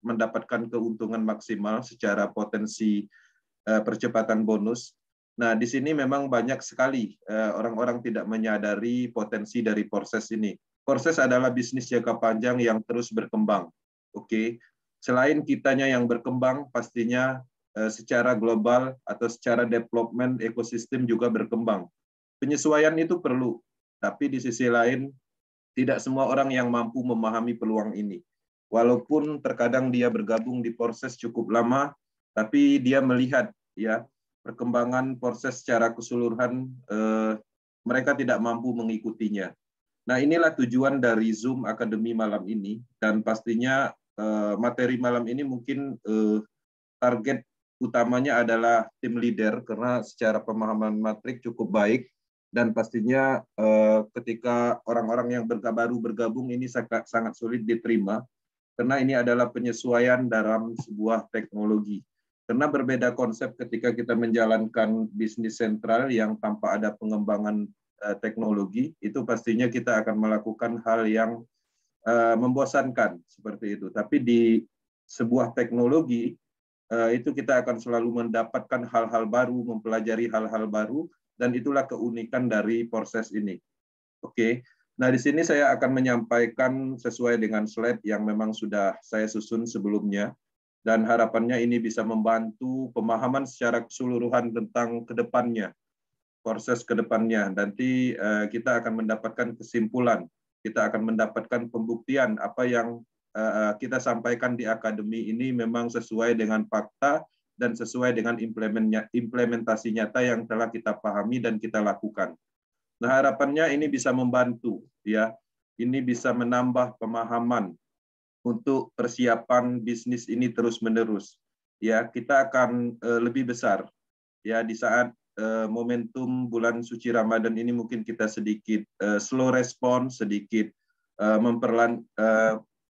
mendapatkan keuntungan maksimal secara potensi percepatan bonus. Nah, di sini memang banyak sekali orang-orang tidak menyadari potensi dari Porses ini. Porses adalah bisnis jangka panjang yang terus berkembang. Oke, selain kitanya yang berkembang, pastinya secara global atau secara development ekosistem juga berkembang. Penyesuaian itu perlu, tapi di sisi lain tidak semua orang yang mampu memahami peluang ini. Walaupun terkadang dia bergabung di Porses cukup lama, tapi dia melihat ya perkembangan Porses secara keseluruhan, mereka tidak mampu mengikutinya. Nah, inilah tujuan dari Zoom Academy malam ini, dan pastinya materi malam ini mungkin target utamanya adalah tim leader, karena secara pemahaman matrik cukup baik, dan pastinya ketika orang-orang yang baru bergabung ini sangat sulit diterima, karena ini adalah penyesuaian dalam sebuah teknologi. Karena berbeda konsep ketika kita menjalankan bisnis sentral yang tanpa ada pengembangan teknologi, itu pastinya kita akan melakukan hal yang membosankan seperti itu. Tapi di sebuah teknologi, itu kita akan selalu mendapatkan hal-hal baru, mempelajari hal-hal baru, dan itulah keunikan dari Porses ini. Oke. Nah, di sini saya akan menyampaikan sesuai dengan slide yang memang sudah saya susun sebelumnya, dan harapannya ini bisa membantu pemahaman secara keseluruhan tentang kedepannya, Porses kedepannya. Nanti kita akan mendapatkan kesimpulan, kita akan mendapatkan pembuktian apa yang kita sampaikan di akademi ini memang sesuai dengan fakta dan sesuai dengan implementasi nyata yang telah kita pahami dan kita lakukan. Nah, harapannya ini bisa membantu, ya. Ini bisa menambah pemahaman untuk persiapan bisnis ini terus-menerus. Ya, kita akan lebih besar. Ya, di saat momentum bulan suci Ramadan ini mungkin kita sedikit slow respon, sedikit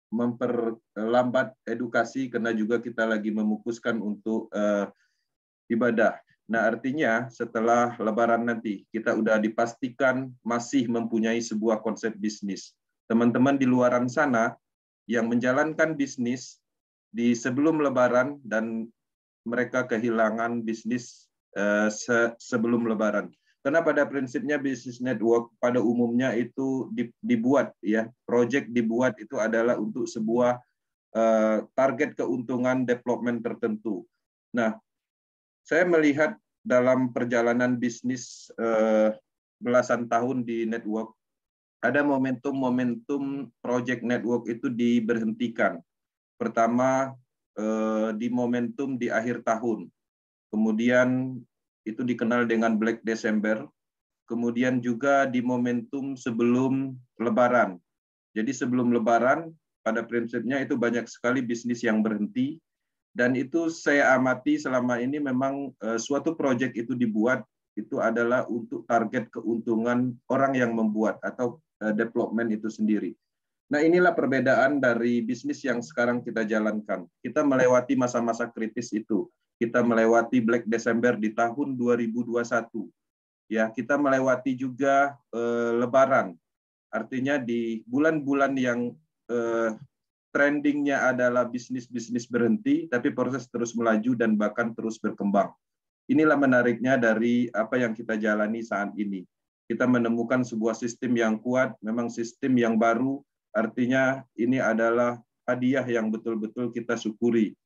memperlambat edukasi, karena juga kita lagi memukuskan untuk ibadah. Nah, artinya setelah Lebaran nanti, kita udah dipastikan masih mempunyai sebuah konsep bisnis. Teman-teman di luaran sana yang menjalankan bisnis di sebelum Lebaran dan mereka kehilangan bisnis sebelum Lebaran. Karena pada prinsipnya bisnis network pada umumnya itu dibuat, ya, project dibuat itu adalah untuk sebuah target keuntungan development tertentu. Nah, saya melihat dalam perjalanan bisnis belasan tahun di network, ada momentum-momentum project network itu diberhentikan. Pertama, di momentum di akhir tahun. Kemudian itu dikenal dengan Black December. Kemudian juga di momentum sebelum Lebaran. Jadi sebelum Lebaran, pada prinsipnya itu banyak sekali bisnis yang berhenti. Dan itu saya amati selama ini memang suatu proyek itu dibuat, itu adalah untuk target keuntungan orang yang membuat atau development itu sendiri. Nah, inilah perbedaan dari bisnis yang sekarang kita jalankan. Kita melewati masa-masa kritis itu. Kita melewati Black December di tahun 2021. Ya, kita melewati juga Lebaran. Artinya di bulan-bulan yang trendingnya adalah bisnis-bisnis berhenti, tapi proses terus melaju dan bahkan terus berkembang. Inilah menariknya dari apa yang kita jalani saat ini. Kita menemukan sebuah sistem yang kuat, memang sistem yang baru, artinya ini adalah hadiah yang betul-betul kita syukuri.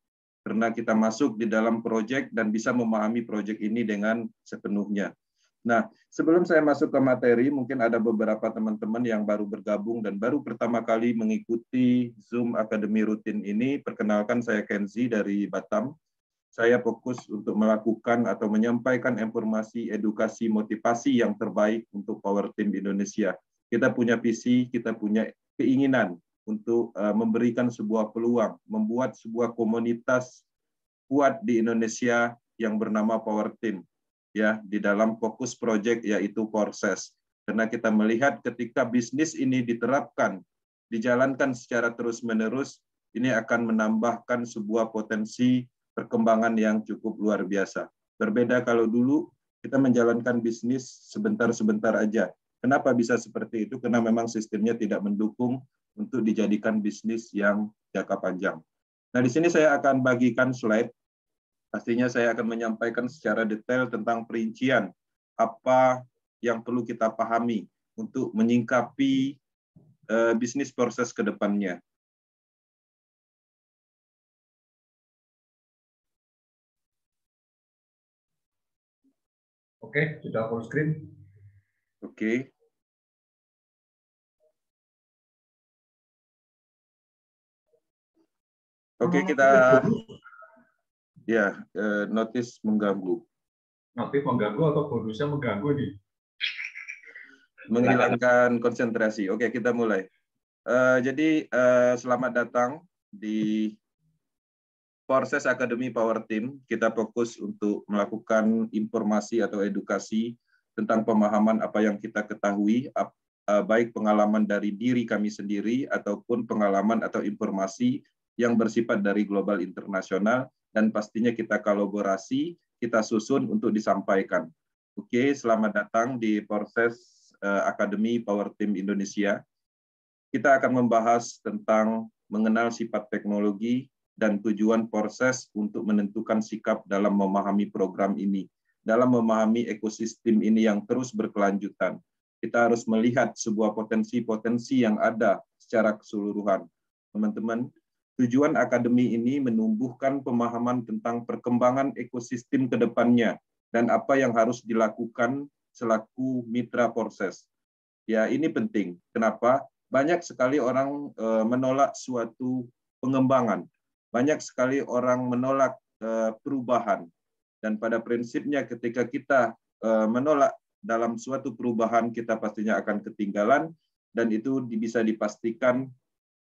Karena kita masuk di dalam proyek dan bisa memahami proyek ini dengan sepenuhnya. Nah, sebelum saya masuk ke materi, mungkin ada beberapa teman-teman yang baru bergabung dan baru pertama kali mengikuti Zoom Academy rutin ini. Perkenalkan, saya Kenzi dari Batam. Saya fokus untuk melakukan atau menyampaikan informasi, edukasi, motivasi yang terbaik untuk Power Team Indonesia. Kita punya visi, kita punya keinginan untuk memberikan sebuah peluang, membuat sebuah komunitas kuat di Indonesia yang bernama Power Team, ya, di dalam fokus proyek yaitu Porses. Karena kita melihat ketika bisnis ini diterapkan, dijalankan secara terus-menerus, ini akan menambahkan sebuah potensi perkembangan yang cukup luar biasa. Berbeda kalau dulu kita menjalankan bisnis sebentar-sebentar aja. Kenapa bisa seperti itu? Karena memang sistemnya tidak mendukung untuk dijadikan bisnis yang jangka panjang. Nah, di sini saya akan bagikan slide. Pastinya saya akan menyampaikan secara detail tentang perincian apa yang perlu kita pahami untuk menyingkapi bisnis proses ke depannya. Oke, sudah full screen. Oke. Oke, kita ya notice mengganggu. Notif mengganggu atau bonusnya mengganggu nih? Menghilangkan konsentrasi. Oke, kita mulai. Jadi selamat datang di Forces Academy Power Team. Kita fokus untuk melakukan informasi atau edukasi tentang pemahaman apa yang kita ketahui, baik pengalaman dari diri kami sendiri ataupun pengalaman atau informasi yang bersifat dari global internasional, dan pastinya kita kolaborasi, kita susun untuk disampaikan. Oke, selamat datang di Forces Academy Power Team Indonesia. Kita akan membahas tentang mengenal sifat teknologi dan tujuan proses untuk menentukan sikap dalam memahami program ini, dalam memahami ekosistem ini yang terus berkelanjutan. Kita harus melihat sebuah potensi-potensi yang ada secara keseluruhan. Teman-teman, tujuan akademi ini menumbuhkan pemahaman tentang perkembangan ekosistem ke depannya dan apa yang harus dilakukan selaku mitra proses. Ya, ini penting. Kenapa? Banyak sekali orang menolak suatu pengembangan. Banyak sekali orang menolak perubahan. Dan pada prinsipnya ketika kita menolak dalam suatu perubahan, kita pastinya akan ketinggalan, dan itu bisa dipastikan,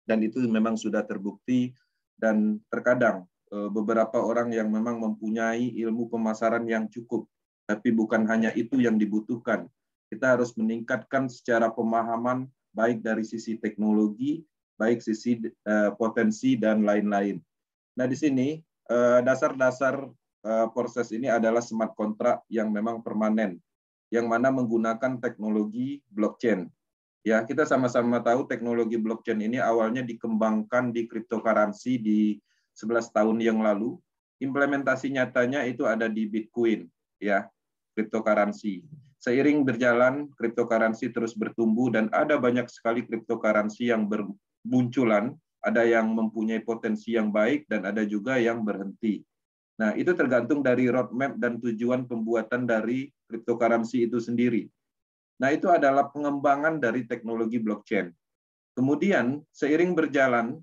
dan itu memang sudah terbukti, dan terkadang beberapa orang yang memang mempunyai ilmu pemasaran yang cukup, tapi bukan hanya itu yang dibutuhkan. Kita harus meningkatkan secara pemahaman, baik dari sisi teknologi, baik sisi potensi, dan lain-lain. Nah, di sini dasar-dasar proses ini adalah smart contract yang memang permanen, yang mana menggunakan teknologi blockchain. Ya, kita sama-sama tahu teknologi blockchain ini awalnya dikembangkan di cryptocurrency di 11 tahun yang lalu. Implementasi nyatanya itu ada di Bitcoin, ya, cryptocurrency. Seiring berjalan, cryptocurrency terus bertumbuh dan ada banyak sekali cryptocurrency yang bermunculan, ada yang mempunyai potensi yang baik dan ada juga yang berhenti. Nah, itu tergantung dari roadmap dan tujuan pembuatan dari cryptocurrency itu sendiri. Nah, itu adalah pengembangan dari teknologi blockchain. Kemudian, seiring berjalan,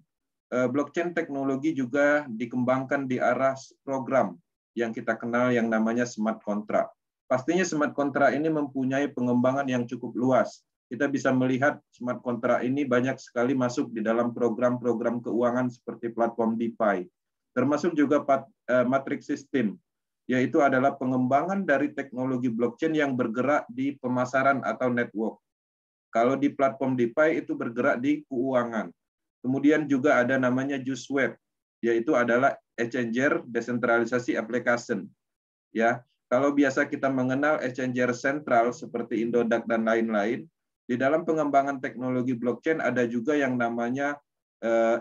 blockchain teknologi juga dikembangkan di arah program yang kita kenal yang namanya smart contract. Pastinya smart contract ini mempunyai pengembangan yang cukup luas. Kita bisa melihat smart contract ini banyak sekali masuk di dalam program-program keuangan seperti platform DeFi, termasuk juga matrix system, yaitu adalah pengembangan dari teknologi blockchain yang bergerak di pemasaran atau network. Kalau di platform DeFi itu bergerak di keuangan. Kemudian juga ada namanya JuiceWeb, yaitu adalah exchanger desentralisasi application. Ya, kalau biasa kita mengenal exchanger sentral seperti Indodax dan lain-lain, di dalam pengembangan teknologi blockchain ada juga yang namanya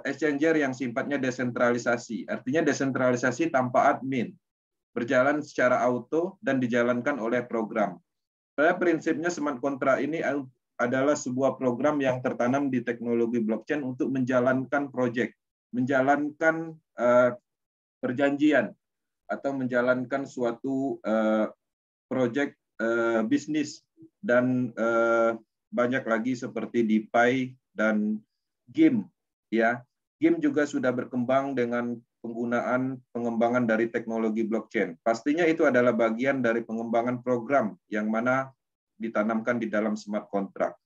exchanger yang sifatnya desentralisasi. Artinya desentralisasi tanpa admin, berjalan secara auto dan dijalankan oleh program. Pada prinsipnya smart contract ini adalah sebuah program yang tertanam di teknologi blockchain untuk menjalankan proyek, menjalankan perjanjian, atau menjalankan suatu proyek bisnis, dan banyak lagi seperti DeFi dan game. Ya, game juga sudah berkembang dengan penggunaan pengembangan dari teknologi blockchain. Pastinya itu adalah bagian dari pengembangan program yang mana ditanamkan di dalam smart contract.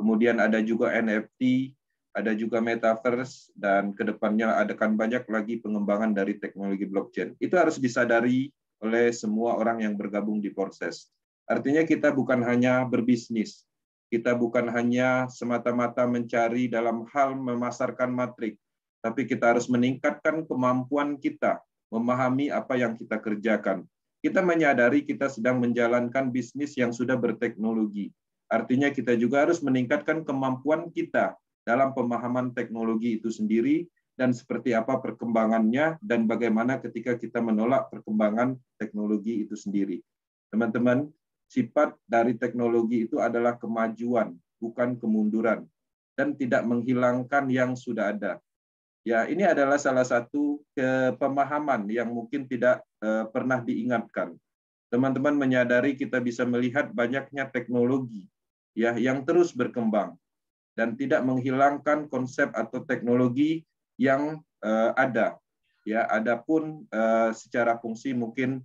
Kemudian ada juga NFT, ada juga metaverse, dan kedepannya akan banyak lagi pengembangan dari teknologi blockchain. Itu harus disadari oleh semua orang yang bergabung di proses. Artinya kita bukan hanya berbisnis, kita bukan hanya semata-mata mencari dalam hal memasarkan matrik, tapi kita harus meningkatkan kemampuan kita memahami apa yang kita kerjakan. Kita menyadari kita sedang menjalankan bisnis yang sudah berteknologi. Artinya kita juga harus meningkatkan kemampuan kita dalam pemahaman teknologi itu sendiri dan seperti apa perkembangannya, dan bagaimana ketika kita menolak perkembangan teknologi itu sendiri. Teman-teman, sifat dari teknologi itu adalah kemajuan, bukan kemunduran, dan tidak menghilangkan yang sudah ada. Ya, ini adalah salah satu pemahaman yang mungkin tidak pernah diingatkan. Teman-teman menyadari kita bisa melihat banyaknya teknologi ya yang terus berkembang dan tidak menghilangkan konsep atau teknologi yang ada. Ya, adapun secara fungsi mungkin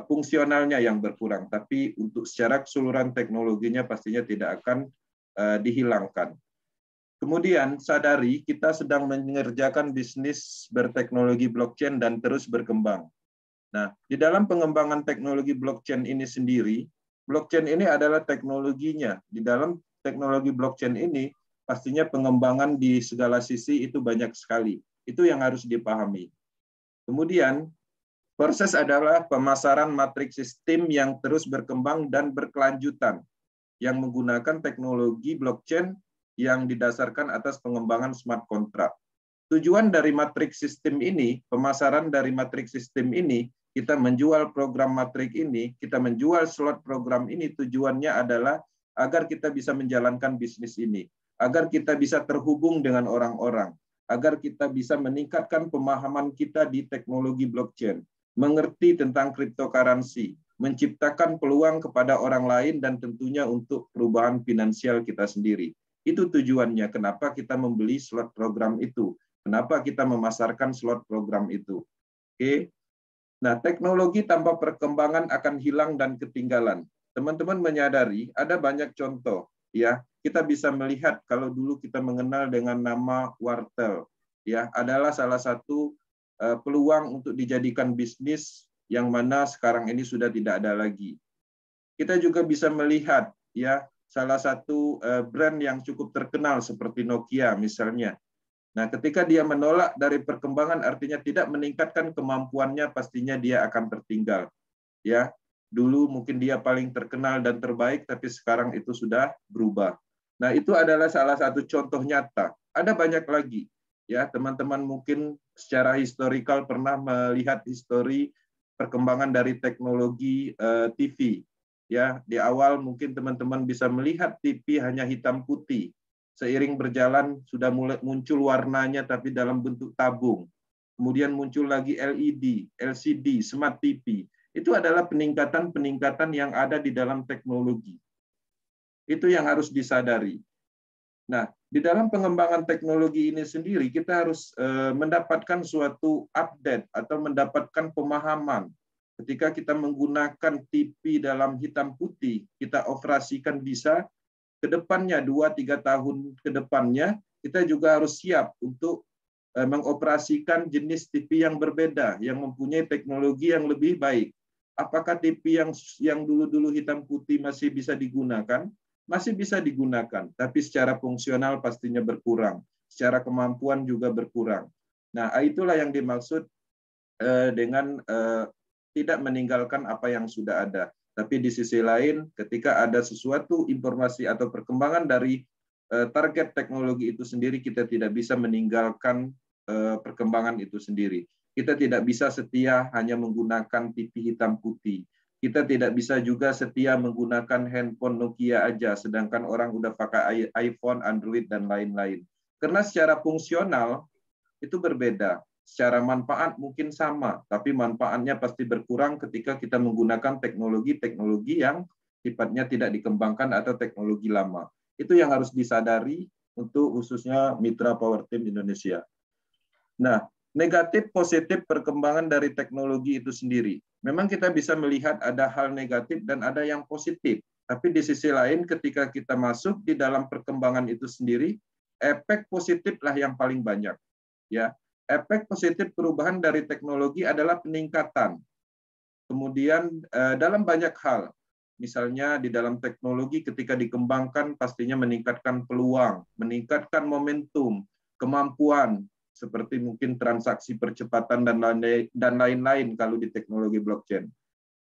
fungsionalnya yang berkurang, tapi untuk secara keseluruhan teknologinya pastinya tidak akan dihilangkan. Kemudian sadari kita sedang mengerjakan bisnis berteknologi blockchain dan terus berkembang. Nah, di dalam pengembangan teknologi blockchain ini sendiri, blockchain ini adalah teknologinya. Di dalam teknologi blockchain ini, pastinya pengembangan di segala sisi itu banyak sekali. Itu yang harus dipahami. Kemudian, proses adalah pemasaran matriks sistem yang terus berkembang dan berkelanjutan, yang menggunakan teknologi blockchain yang didasarkan atas pengembangan smart contract. Tujuan dari matriks sistem ini, pemasaran dari matriks sistem ini, kita menjual program matrik ini, kita menjual slot program ini, tujuannya adalah agar kita bisa menjalankan bisnis ini, agar kita bisa terhubung dengan orang-orang, agar kita bisa meningkatkan pemahaman kita di teknologi blockchain, mengerti tentang cryptocurrency, menciptakan peluang kepada orang lain, dan tentunya untuk perubahan finansial kita sendiri. Itu tujuannya, kenapa kita membeli slot program itu, kenapa kita memasarkan slot program itu. Oke. Nah, teknologi tanpa perkembangan akan hilang dan ketinggalan. Teman-teman menyadari ada banyak contoh, ya. Kita bisa melihat kalau dulu kita mengenal dengan nama wartel, ya, adalah salah satu peluang untuk dijadikan bisnis yang mana sekarang ini sudah tidak ada lagi. Kita juga bisa melihat, ya, salah satu brand yang cukup terkenal seperti Nokia misalnya. Nah, ketika dia menolak dari perkembangan artinya tidak meningkatkan kemampuannya, pastinya dia akan tertinggal. Ya, dulu mungkin dia paling terkenal dan terbaik, tapi sekarang itu sudah berubah. Nah, itu adalah salah satu contoh nyata. Ada banyak lagi. Ya, teman-teman mungkin secara historikal pernah melihat histori perkembangan dari teknologi TV. Ya, di awal mungkin teman-teman bisa melihat TV hanya hitam putih. Seiring berjalan sudah mulai muncul warnanya tapi dalam bentuk tabung. Kemudian muncul lagi LED, LCD, Smart TV. Itu adalah peningkatan-peningkatan yang ada di dalam teknologi. Itu yang harus disadari. Nah, di dalam pengembangan teknologi ini sendiri kita harus mendapatkan suatu update atau mendapatkan pemahaman. Ketika kita menggunakan TV dalam hitam putih, kita operasikan bisa, ke depannya 2-3 tahun ke depannya, kita juga harus siap untuk mengoperasikan jenis TV yang berbeda, yang mempunyai teknologi yang lebih baik. Apakah TV yang dulu-dulu hitam putih masih bisa digunakan? Masih bisa digunakan, tapi secara fungsional pastinya berkurang. Secara kemampuan juga berkurang. Nah, itulah yang dimaksud dengan tidak meninggalkan apa yang sudah ada. Tapi di sisi lain, ketika ada sesuatu informasi atau perkembangan dari target teknologi itu sendiri, kita tidak bisa meninggalkan perkembangan itu sendiri. Kita tidak bisa setia hanya menggunakan TV hitam putih. Kita tidak bisa juga setia menggunakan handphone Nokia aja, sedangkan orang udah pakai iPhone, Android, dan lain-lain. Karena secara fungsional itu berbeda. Secara manfaat mungkin sama, tapi manfaatnya pasti berkurang ketika kita menggunakan teknologi-teknologi yang sifatnya tidak dikembangkan atau teknologi lama. Itu yang harus disadari untuk khususnya Mitra Power Team Indonesia. Nah, negatif positif perkembangan dari teknologi itu sendiri. Memang kita bisa melihat ada hal negatif dan ada yang positif. Tapi di sisi lain ketika kita masuk di dalam perkembangan itu sendiri, efek positiflah yang paling banyak. Ya, efek positif perubahan dari teknologi adalah peningkatan. Kemudian dalam banyak hal, misalnya di dalam teknologi ketika dikembangkan pastinya meningkatkan peluang, meningkatkan momentum, kemampuan, seperti mungkin transaksi percepatan dan lain-lain kalau di teknologi blockchain.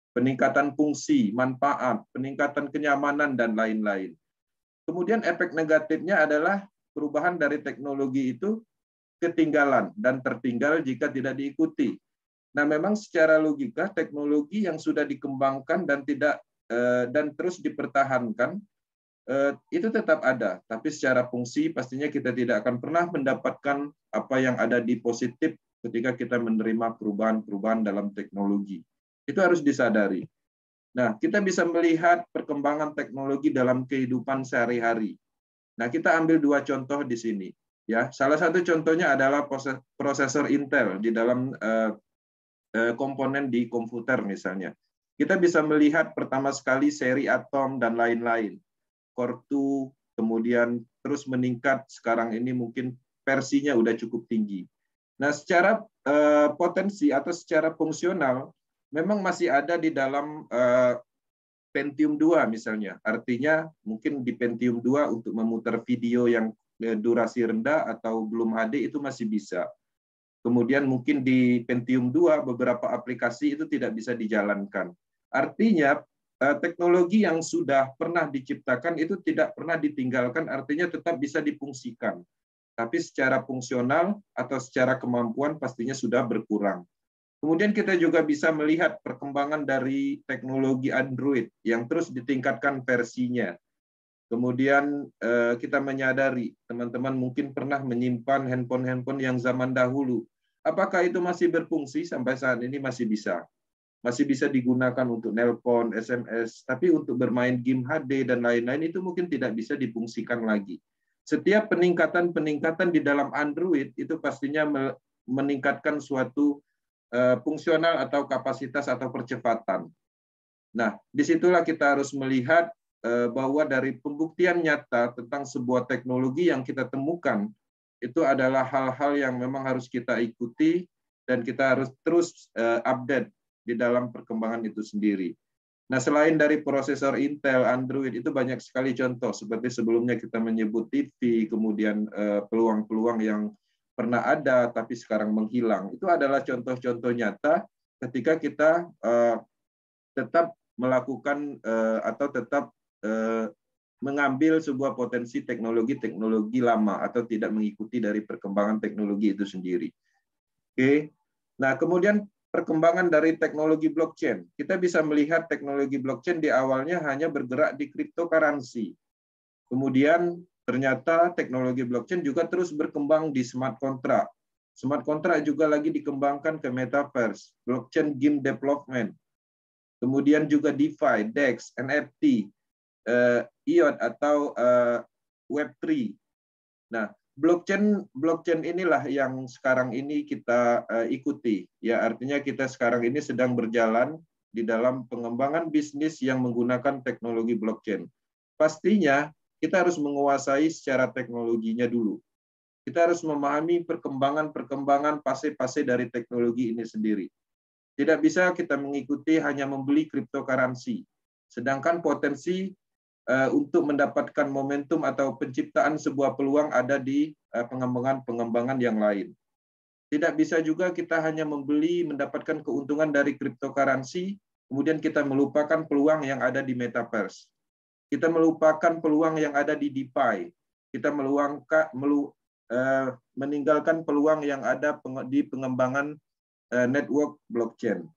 Peningkatan fungsi, manfaat, peningkatan kenyamanan, dan lain-lain. Kemudian efek negatifnya adalah perubahan dari teknologi itu ketinggalan dan tertinggal jika tidak diikuti. Nah, memang secara logika teknologi yang sudah dikembangkan dan terus dipertahankan itu tetap ada, tapi secara fungsi pastinya kita tidak akan pernah mendapatkan apa yang ada di positif ketika kita menerima perubahan-perubahan dalam teknologi. Itu harus disadari. Nah, kita bisa melihat perkembangan teknologi dalam kehidupan sehari-hari. Nah, kita ambil dua contoh di sini. Ya, salah satu contohnya adalah prosesor Intel di dalam komponen di komputer misalnya. Kita bisa melihat pertama sekali seri Atom dan lain-lain. Core 2, kemudian terus meningkat, sekarang ini mungkin versinya udah cukup tinggi. Nah, secara potensi atau secara fungsional, memang masih ada di dalam Pentium 2 misalnya. Artinya mungkin di Pentium 2 untuk memutar video yang durasi rendah atau belum HD itu masih bisa. Kemudian mungkin di Pentium 2 beberapa aplikasi itu tidak bisa dijalankan. Artinya teknologi yang sudah pernah diciptakan itu tidak pernah ditinggalkan, artinya tetap bisa difungsikan. Tapi secara fungsional atau secara kemampuan pastinya sudah berkurang. Kemudian kita juga bisa melihat perkembangan dari teknologi Android yang terus ditingkatkan versinya. Kemudian kita menyadari, teman-teman mungkin pernah menyimpan handphone-handphone yang zaman dahulu. Apakah itu masih berfungsi? Sampai saat ini masih bisa. Masih bisa digunakan untuk nelpon, SMS, tapi untuk bermain game HD dan lain-lain itu mungkin tidak bisa difungsikan lagi. Setiap peningkatan di dalam Android itu pastinya meningkatkan suatu fungsional atau kapasitas atau percepatan. Nah, disitulah kita harus melihat bahwa dari pembuktian nyata tentang sebuah teknologi yang kita temukan, itu adalah hal-hal yang memang harus kita ikuti dan kita harus terus update di dalam perkembangan itu sendiri. Nah, selain dari prosesor Intel, Android, itu banyak sekali contoh. Seperti sebelumnya kita menyebut TV, kemudian peluang-peluang yang pernah ada tapi sekarang menghilang. Itu adalah contoh-contoh nyata ketika kita tetap melakukan atau tetap mengambil sebuah potensi teknologi-teknologi lama atau tidak mengikuti dari perkembangan teknologi itu sendiri. Oke. Nah, kemudian perkembangan dari teknologi blockchain. Kita bisa melihat teknologi blockchain di awalnya hanya bergerak di cryptocurrency. Kemudian ternyata teknologi blockchain juga terus berkembang di smart contract. Smart contract juga lagi dikembangkan ke metaverse, blockchain game development. Kemudian juga DeFi, DEX, NFT, IOT atau Web3. Nah, blockchain inilah yang sekarang ini kita ikuti. Ya, artinya kita sekarang ini sedang berjalan di dalam pengembangan bisnis yang menggunakan teknologi blockchain. Pastinya kita harus menguasai secara teknologinya dulu. Kita harus memahami perkembangan fase-fase dari teknologi ini sendiri. Tidak bisa kita mengikuti hanya membeli cryptocurrency. Sedangkan potensi untuk mendapatkan momentum atau penciptaan sebuah peluang ada di pengembangan-pengembangan yang lain. Tidak bisa juga kita hanya membeli, mendapatkan keuntungan dari cryptocurrency, kemudian kita melupakan peluang yang ada di metaverse. Kita melupakan peluang yang ada di DeFi. Kita meninggalkan peluang yang ada di pengembangan network blockchain.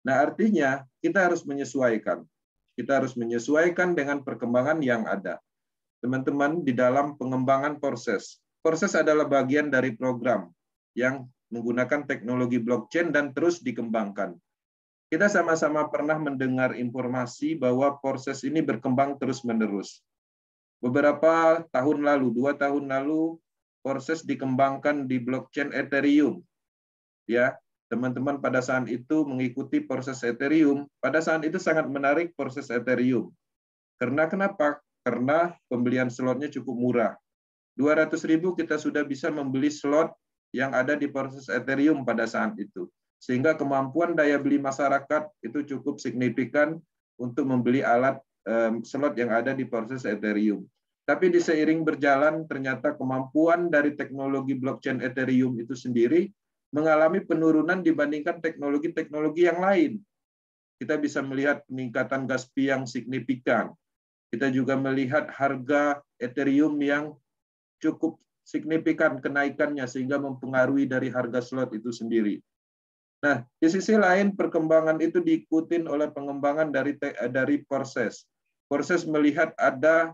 Nah, artinya kita harus menyesuaikan. Kita harus menyesuaikan dengan perkembangan yang ada. Teman-teman, di dalam pengembangan proses. Proses adalah bagian dari program yang menggunakan teknologi blockchain dan terus dikembangkan. Kita sama-sama pernah mendengar informasi bahwa proses ini berkembang terus-menerus. Beberapa tahun lalu, 2 tahun lalu, proses dikembangkan di blockchain Ethereum. Ya, teman-teman pada saat itu mengikuti proses Ethereum, pada saat itu sangat menarik proses Ethereum. Karena kenapa? Karena pembelian slotnya cukup murah. 200.000 kita sudah bisa membeli slot yang ada di proses Ethereum pada saat itu. Sehingga kemampuan daya beli masyarakat itu cukup signifikan untuk membeli alat slot yang ada di proses Ethereum. Tapi di seiring berjalan, ternyata kemampuan dari teknologi blockchain Ethereum itu sendiri mengalami penurunan dibandingkan teknologi-teknologi yang lain. Kita bisa melihat peningkatan gas fee yang signifikan. Kita juga melihat harga Ethereum yang cukup signifikan kenaikannya sehingga mempengaruhi dari harga slot itu sendiri. Nah, di sisi lain perkembangan itu diikuti oleh pengembangan dari proses. Proses melihat ada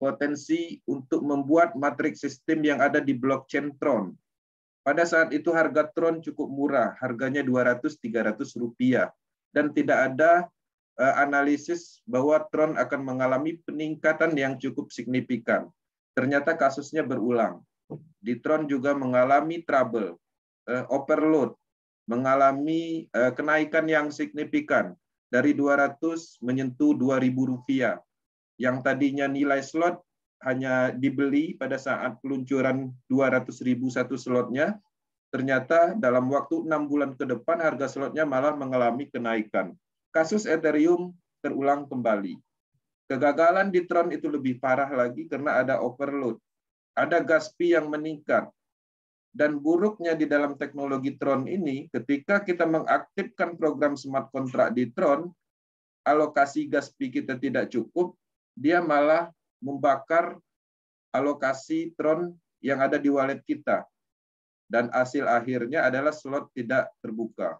potensi untuk membuat matriks sistem yang ada di blockchain Tron. Pada saat itu harga Tron cukup murah, harganya 200-300 rupiah. Dan tidak ada analisis bahwa Tron akan mengalami peningkatan yang cukup signifikan. Ternyata kasusnya berulang. Di Tron juga mengalami trouble, overload, mengalami kenaikan yang signifikan dari 200 menyentuh 2.000 rupiah. Yang tadinya nilai slot hanya dibeli pada saat peluncuran 200.000 satu slotnya, ternyata dalam waktu 6 bulan ke depan harga slotnya malah mengalami kenaikan. Kasus Ethereum terulang kembali. Kegagalan di Tron itu lebih parah lagi karena ada overload. Ada gas fee yang meningkat. Dan buruknya di dalam teknologi Tron ini, ketika kita mengaktifkan program smart contract di Tron, alokasi gas fee kita tidak cukup, dia malah membakar alokasi Tron yang ada di wallet kita. Dan hasil akhirnya adalah slot tidak terbuka.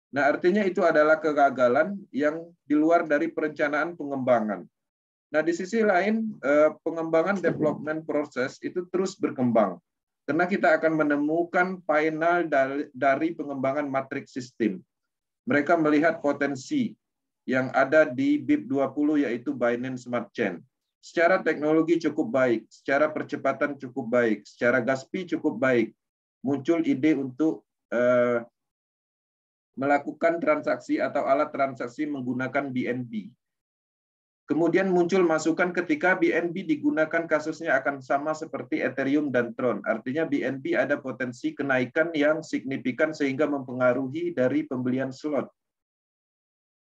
Nah, artinya itu adalah kegagalan yang di luar dari perencanaan pengembangan. Nah, di sisi lain, pengembangan development proses itu terus berkembang. Karena kita akan menemukan final dari pengembangan matriks sistem. Mereka melihat potensi yang ada di BIP20 yaitu Binance Smart Chain. Secara teknologi cukup baik, secara percepatan cukup baik, secara gas fee cukup baik. Muncul ide untuk melakukan transaksi atau alat transaksi menggunakan BNB. Kemudian muncul masukan ketika BNB digunakan kasusnya akan sama seperti Ethereum dan Tron. Artinya BNB ada potensi kenaikan yang signifikan sehingga mempengaruhi dari pembelian slot.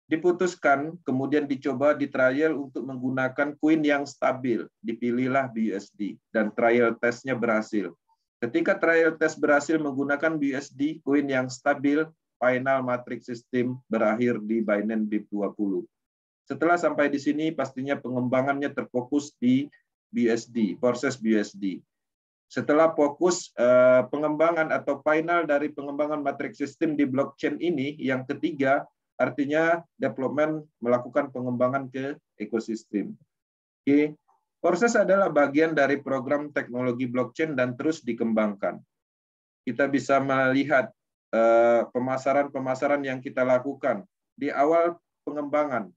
Diputuskan, kemudian dicoba di trial untuk menggunakan koin yang stabil. Dipilihlah BUSD dan trial testnya berhasil. Ketika trial test berhasil menggunakan BUSD, koin yang stabil, final matrix system berakhir di Binance BIP20. Setelah sampai di sini, pastinya pengembangannya terfokus di BUSD, proses BUSD. Setelah fokus pengembangan atau final dari pengembangan matrix system di blockchain ini, yang ketiga, artinya development melakukan pengembangan ke ekosistem. Oke. Proses adalah bagian dari program teknologi blockchain dan terus dikembangkan. Kita bisa melihat pemasaran-pemasaran yang kita lakukan. Di awal pengembangan,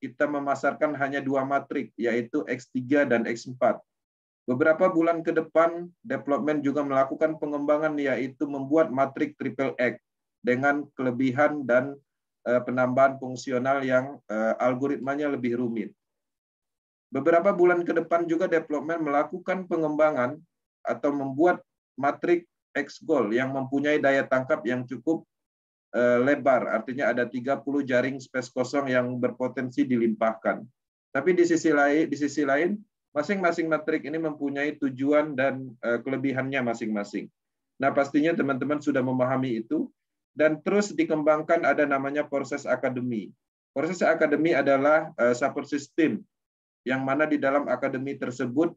kita memasarkan hanya 2 matrik, yaitu X3 dan X4. Beberapa bulan ke depan, development juga melakukan pengembangan, yaitu membuat matrik triple X dengan kelebihan dan penambahan fungsional yang algoritmanya lebih rumit. Beberapa bulan ke depan juga development melakukan pengembangan atau membuat matrik X-Gold yang mempunyai daya tangkap yang cukup lebar, artinya ada 30 jaring space kosong yang berpotensi dilimpahkan. Tapi di sisi lain, masing-masing matrik ini mempunyai tujuan dan kelebihannya masing-masing. Nah, pastinya teman-teman sudah memahami itu, dan terus dikembangkan ada namanya proses akademi. Proses akademi adalah support system, yang mana di dalam akademi tersebut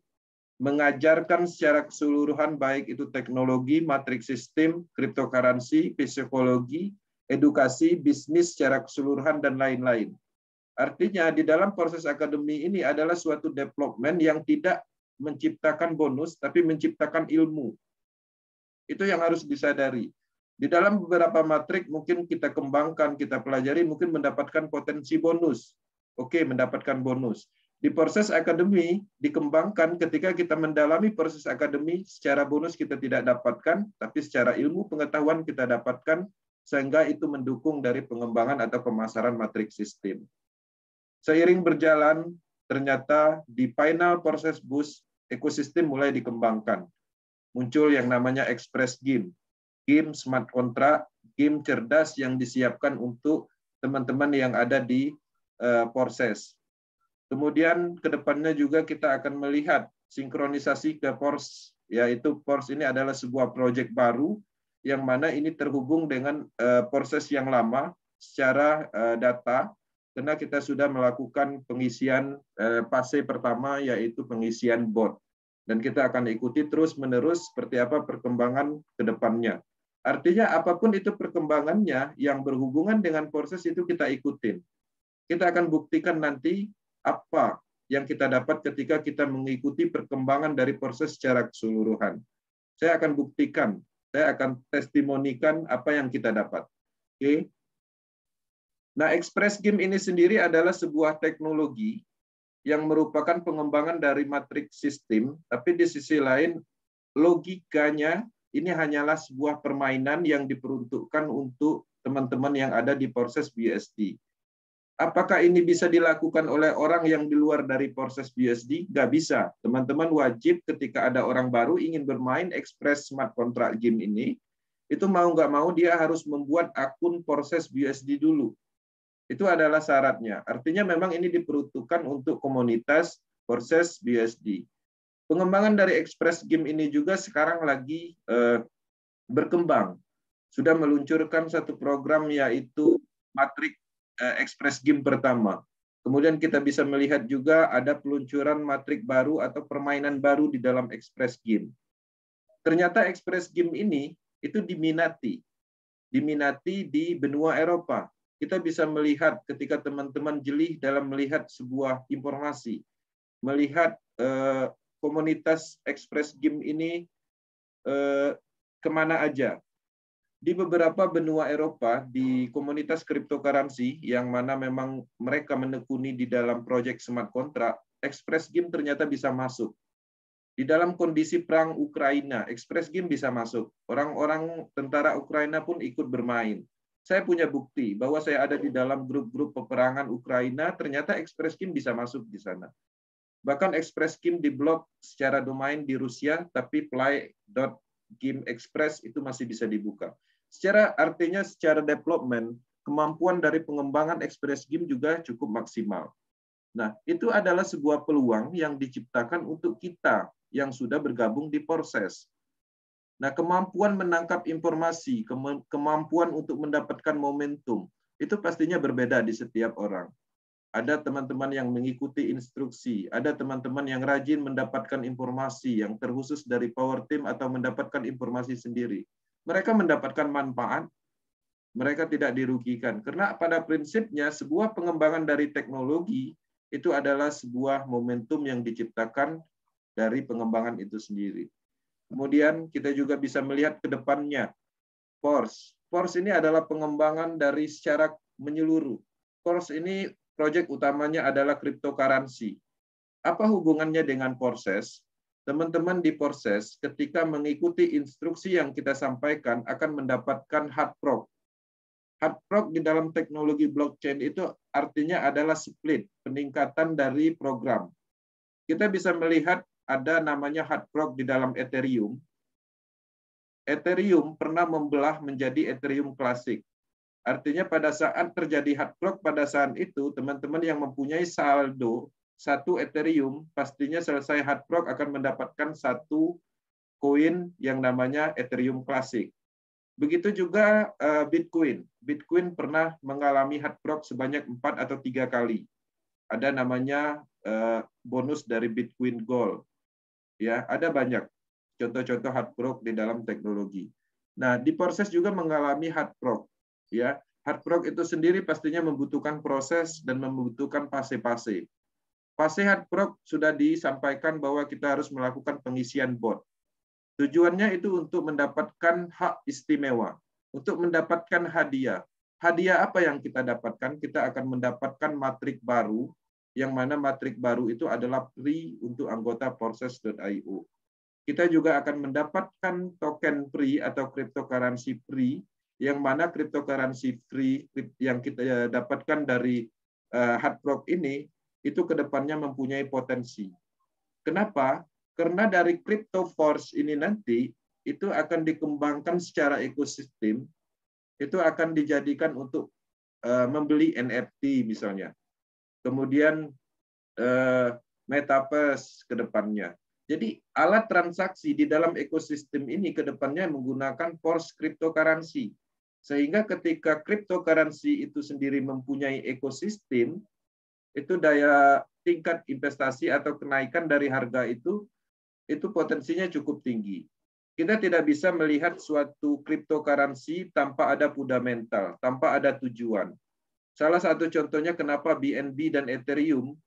mengajarkan secara keseluruhan baik itu teknologi, matrix sistem, cryptocurrency, psikologi, edukasi, bisnis secara keseluruhan, dan lain-lain. Artinya di dalam proses akademi ini adalah suatu development yang tidak menciptakan bonus, tapi menciptakan ilmu. Itu yang harus disadari. Di dalam beberapa matrik mungkin kita kembangkan, kita pelajari, mungkin mendapatkan potensi bonus. Oke, mendapatkan bonus. Di proses akademi dikembangkan ketika kita mendalami proses akademi, secara bonus kita tidak dapatkan, tapi secara ilmu pengetahuan kita dapatkan, sehingga itu mendukung dari pengembangan atau pemasaran matriks sistem. Seiring berjalan, ternyata di final proses bus, ekosistem mulai dikembangkan. Muncul yang namanya express game, game smart contract, game cerdas yang disiapkan untuk teman-teman yang ada di proses. Kemudian ke depannya juga kita akan melihat sinkronisasi ke Pors, yaitu Pors ini adalah sebuah proyek baru yang mana ini terhubung dengan proses yang lama secara data, karena kita sudah melakukan pengisian fase pertama, yaitu pengisian bot. Dan kita akan ikuti terus-menerus seperti apa perkembangan ke depannya. Artinya apapun itu perkembangannya yang berhubungan dengan proses itu kita ikutin. Kita akan buktikan nanti apa yang kita dapat ketika kita mengikuti perkembangan dari proses secara keseluruhan. Saya akan buktikan, saya akan testimonikan apa yang kita dapat. Oke. Nah, Express Game ini sendiri adalah sebuah teknologi yang merupakan pengembangan dari matriks sistem, tapi di sisi lain logikanya ini hanyalah sebuah permainan yang diperuntukkan untuk teman-teman yang ada di proses BUSD. Apakah ini bisa dilakukan oleh orang yang di luar dari proses BUSD? Nggak bisa. Teman-teman wajib ketika ada orang baru ingin bermain Express Smart Contract Game ini, itu mau nggak mau dia harus membuat akun proses BUSD dulu. Itu adalah syaratnya. Artinya memang ini diperuntukkan untuk komunitas proses BUSD. Pengembangan dari Express Game ini juga sekarang lagi berkembang. Sudah meluncurkan satu program yaitu matrik Express Game pertama. Kemudian kita bisa melihat juga ada peluncuran matrik baru atau permainan baru di dalam Express Game. Ternyata Express Game ini itu diminati di benua Eropa. Kita bisa melihat ketika teman-teman jeli dalam melihat sebuah informasi, melihat komunitas Express Game ini kemana aja. Di beberapa benua Eropa, di komunitas cryptocurrency, yang mana memang mereka menekuni di dalam proyek smart contract, Express Game ternyata bisa masuk. Di dalam kondisi perang Ukraina, Express Game bisa masuk. Orang-orang tentara Ukraina pun ikut bermain. Saya punya bukti bahwa saya ada di dalam grup-grup peperangan Ukraina, ternyata Express Game bisa masuk di sana. Bahkan Express Game diblok secara domain di Rusia, tapi play.gameexpress itu masih bisa dibuka. Artinya secara development, kemampuan dari pengembangan Express Game juga cukup maksimal. Nah, itu adalah sebuah peluang yang diciptakan untuk kita yang sudah bergabung di proses. Nah, kemampuan menangkap informasi, kemampuan untuk mendapatkan momentum, itu pastinya berbeda di setiap orang. Ada teman-teman yang mengikuti instruksi, ada teman-teman yang rajin mendapatkan informasi yang terkhusus dari Power Team atau mendapatkan informasi sendiri. Mereka mendapatkan manfaat, mereka tidak dirugikan. Karena pada prinsipnya sebuah pengembangan dari teknologi itu adalah sebuah momentum yang diciptakan dari pengembangan itu sendiri. Kemudian kita juga bisa melihat ke depannya. Force ini adalah pengembangan dari secara menyeluruh. Force ini proyek utamanya adalah cryptocurrency. Apa hubungannya dengan proses? Teman-teman di proses ketika mengikuti instruksi yang kita sampaikan akan mendapatkan hard fork. Hard fork di dalam teknologi blockchain itu artinya adalah split, peningkatan dari program. Kita bisa melihat ada namanya hard fork di dalam Ethereum. Ethereum pernah membelah menjadi Ethereum klasik. Artinya pada saat terjadi hard fork pada saat itu, teman-teman yang mempunyai saldo satu Ethereum, pastinya selesai hard fork akan mendapatkan satu koin yang namanya Ethereum klasik. Begitu juga Bitcoin. Bitcoin pernah mengalami hard fork sebanyak 4 atau 3 kali. Ada namanya bonus dari Bitcoin Gold. Ya, ada banyak contoh-contoh hard fork di dalam teknologi. Nah, di proses juga mengalami hard fork. Ya, hard fork itu sendiri pastinya membutuhkan proses dan membutuhkan fase-fase. Fase hard fork sudah disampaikan bahwa kita harus melakukan pengisian bot. Tujuannya itu untuk mendapatkan hak istimewa, untuk mendapatkan hadiah. Hadiah apa yang kita dapatkan? Kita akan mendapatkan matrik baru, yang mana matrik baru itu adalah free untuk anggota proses.io. Kita juga akan mendapatkan token free atau cryptocurrency free, yang mana cryptocurrency free yang kita dapatkan dari hard fork ini, itu kedepannya mempunyai potensi. Kenapa? Karena dari Crypto Force ini nanti, itu akan dikembangkan secara ekosistem, itu akan dijadikan untuk membeli NFT misalnya. Kemudian metaverse ke depannya. Jadi alat transaksi di dalam ekosistem ini ke depannya menggunakan Force cryptocurrency. Sehingga ketika cryptocurrency itu sendiri mempunyai ekosistem, itu daya tingkat investasi atau kenaikan dari harga itu itu potensinya cukup tinggi. Kita tidak bisa melihat suatu cryptocurrency tanpa ada fundamental, tanpa ada tujuan. Salah satu contohnya kenapa BNB dan Ethereum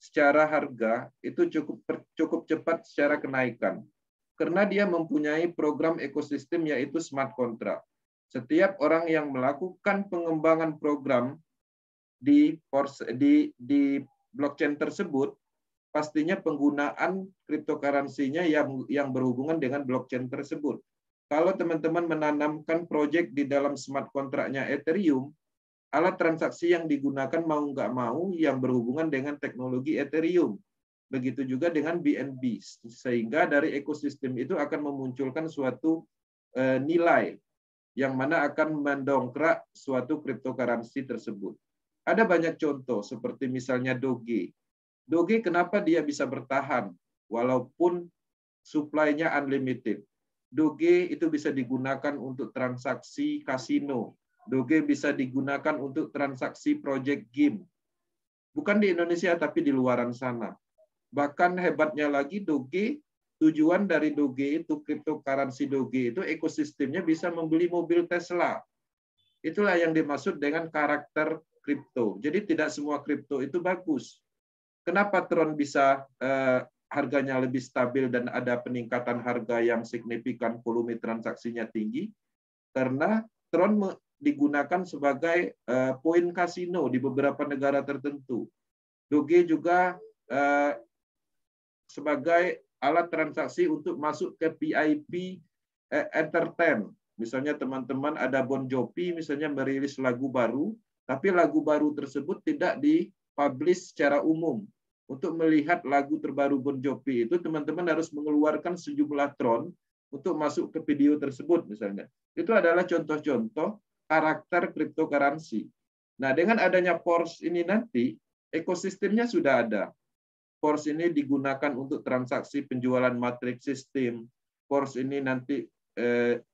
secara harga itu cukup cepat secara kenaikan. Karena dia mempunyai program ekosistem yaitu smart contract. Setiap orang yang melakukan pengembangan program di blockchain tersebut, pastinya penggunaan cryptocurrency-nya yang berhubungan dengan blockchain tersebut. Kalau teman-teman menanamkan proyek di dalam smart contract-nya Ethereum, alat transaksi yang digunakan mau nggak mau yang berhubungan dengan teknologi Ethereum. Begitu juga dengan BNB, sehingga dari ekosistem itu akan memunculkan suatu nilai yang mana akan mendongkrak suatu cryptocurrency tersebut. Ada banyak contoh, seperti misalnya Doge. Doge kenapa dia bisa bertahan walaupun supply-nya unlimited? Doge itu bisa digunakan untuk transaksi kasino. Doge bisa digunakan untuk transaksi project game. Bukan di Indonesia, tapi di luaran sana. Bahkan hebatnya lagi, Doge, tujuan dari Doge itu, cryptocurrency Doge itu ekosistemnya bisa membeli mobil Tesla. Itulah yang dimaksud dengan karakter kripto. Jadi tidak semua kripto itu bagus. Kenapa Tron bisa harganya lebih stabil dan ada peningkatan harga yang signifikan, volume transaksinya tinggi? Karena Tron digunakan sebagai poin kasino di beberapa negara tertentu. Doge juga sebagai alat transaksi untuk masuk ke VIP entertain. Misalnya teman-teman ada Bon Jovi misalnya merilis lagu baru, tapi lagu baru tersebut tidak dipublish secara umum. Untuk melihat lagu terbaru Bon Jovi itu teman-teman harus mengeluarkan sejumlah Tron untuk masuk ke video tersebut misalnya. Itu adalah contoh-contoh karakter cryptocurrency. Nah, dengan adanya Force ini nanti ekosistemnya sudah ada. Force ini digunakan untuk transaksi penjualan matrix system. Force ini nanti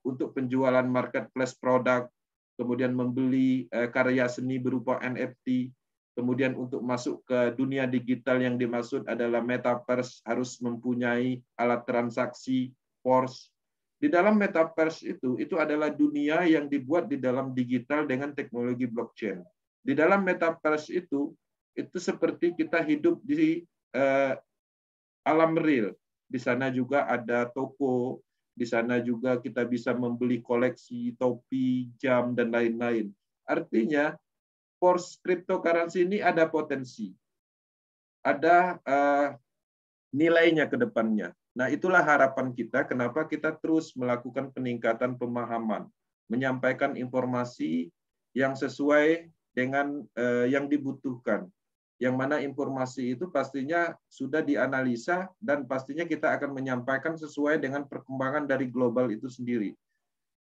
untuk penjualan marketplace produk, kemudian membeli karya seni berupa NFT, kemudian untuk masuk ke dunia digital yang dimaksud adalah metaverse harus mempunyai alat transaksi Force. Di dalam metaverse itu adalah dunia yang dibuat di dalam digital dengan teknologi blockchain. Di dalam metaverse itu seperti kita hidup di alam real. Di sana juga ada toko, di sana juga kita bisa membeli koleksi topi, jam, dan lain-lain. Artinya, Force cryptocurrency ini ada potensi. Ada nilainya ke depannya. Nah, itulah harapan kita kenapa kita terus melakukan peningkatan pemahaman, menyampaikan informasi yang sesuai dengan yang dibutuhkan. Yang mana informasi itu pastinya sudah dianalisa dan pastinya kita akan menyampaikan sesuai dengan perkembangan dari global itu sendiri.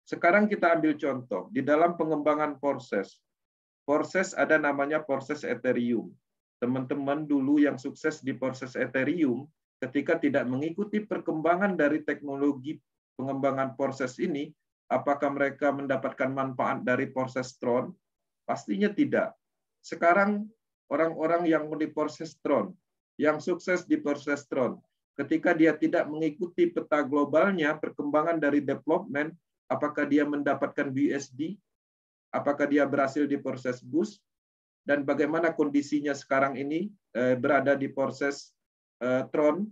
Sekarang kita ambil contoh, di dalam pengembangan proses ada namanya proses Ethereum. Teman-teman dulu yang sukses di proses Ethereum, ketika tidak mengikuti perkembangan dari teknologi pengembangan proses ini, apakah mereka mendapatkan manfaat dari proses Tron? Pastinya tidak. Sekarang orang-orang yang di proses Tron, yang sukses di proses Tron, ketika dia tidak mengikuti peta globalnya, perkembangan dari development, apakah dia mendapatkan BUSD, apakah dia berhasil di proses boost, dan bagaimana kondisinya sekarang ini berada di proses Tron.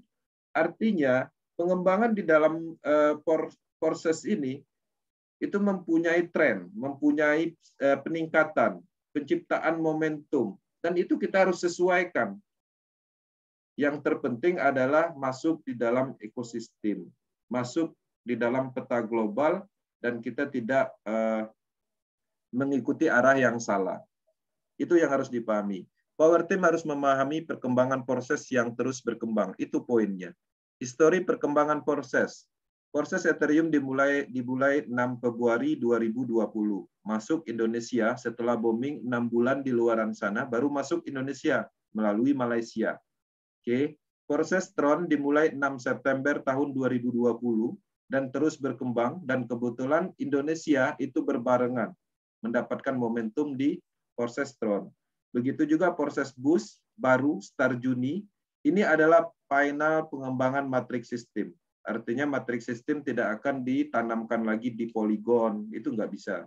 Artinya, pengembangan di dalam proses ini itu mempunyai tren, mempunyai peningkatan, penciptaan momentum, dan itu kita harus sesuaikan. Yang terpenting adalah masuk di dalam ekosistem, masuk di dalam peta global, dan kita tidak mengikuti arah yang salah. Itu yang harus dipahami. Power Team harus memahami perkembangan proses yang terus berkembang. Itu poinnya. Histori perkembangan proses. Proses Ethereum dimulai 6 Februari 2020. Masuk Indonesia setelah booming 6 bulan di luaran sana, baru masuk Indonesia melalui Malaysia. Oke. Proses Tron dimulai 6 September tahun 2020 dan terus berkembang, dan kebetulan Indonesia itu berbarengan mendapatkan momentum di proses Tron. Begitu juga proses Boost baru start Juni Ini adalah final pengembangan matriks sistem. Artinya matriks sistem tidak akan ditanamkan lagi di poligon, itu nggak bisa.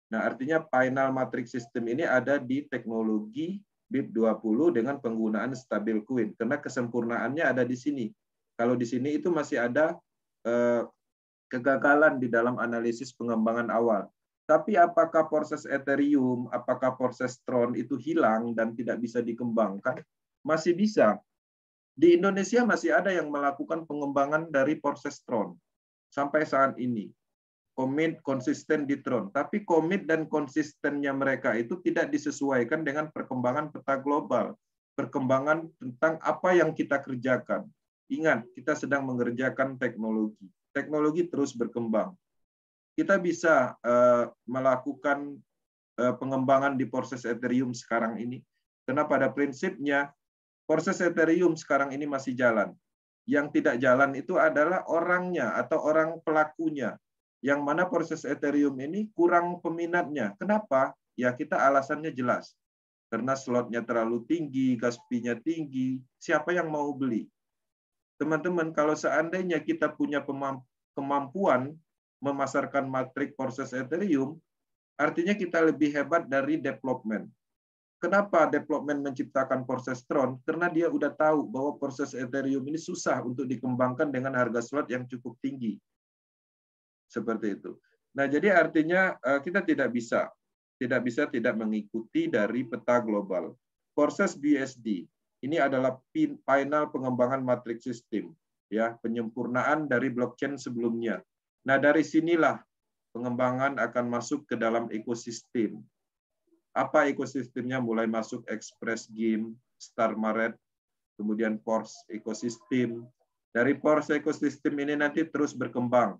Nah, artinya final matriks sistem ini ada di teknologi BIP20 dengan penggunaan stabil queen, karena kesempurnaannya ada di sini. Kalau di sini itu masih ada kegagalan di dalam analisis pengembangan awal. Tapi apakah proses Ethereum, apakah proses Tron itu hilang dan tidak bisa dikembangkan? Masih bisa. Di Indonesia masih ada yang melakukan pengembangan dari proses Tron sampai saat ini. Komit konsisten di Tron, tapi komit dan konsistennya mereka itu tidak disesuaikan dengan perkembangan peta global, perkembangan tentang apa yang kita kerjakan. Ingat, kita sedang mengerjakan teknologi. Teknologi terus berkembang. Kita bisa melakukan pengembangan di proses Ethereum sekarang ini, karena pada prinsipnya proses Ethereum sekarang ini masih jalan. Yang tidak jalan itu adalah orangnya atau orang pelakunya. Yang mana proses Ethereum ini kurang peminatnya. Kenapa? Ya kita alasannya jelas. Karena slotnya terlalu tinggi, gas fee-nya tinggi. Siapa yang mau beli? Teman-teman, kalau seandainya kita punya kemampuan memasarkan matrik proses Ethereum, artinya kita lebih hebat dari development. Kenapa development menciptakan proses Tron? Karena dia udah tahu bahwa proses Ethereum ini susah untuk dikembangkan dengan harga slot yang cukup tinggi. Seperti itu. Nah, jadi artinya kita tidak bisa tidak mengikuti dari peta global. Proses BSD ini adalah final pengembangan matriks sistem, ya, penyempurnaan dari blockchain sebelumnya. Nah, dari sinilah pengembangan akan masuk ke dalam ekosistem. Apa ekosistemnya? Mulai masuk Express Game, Star Market, kemudian Force ekosistem. Dari Force ekosistem ini nanti terus berkembang.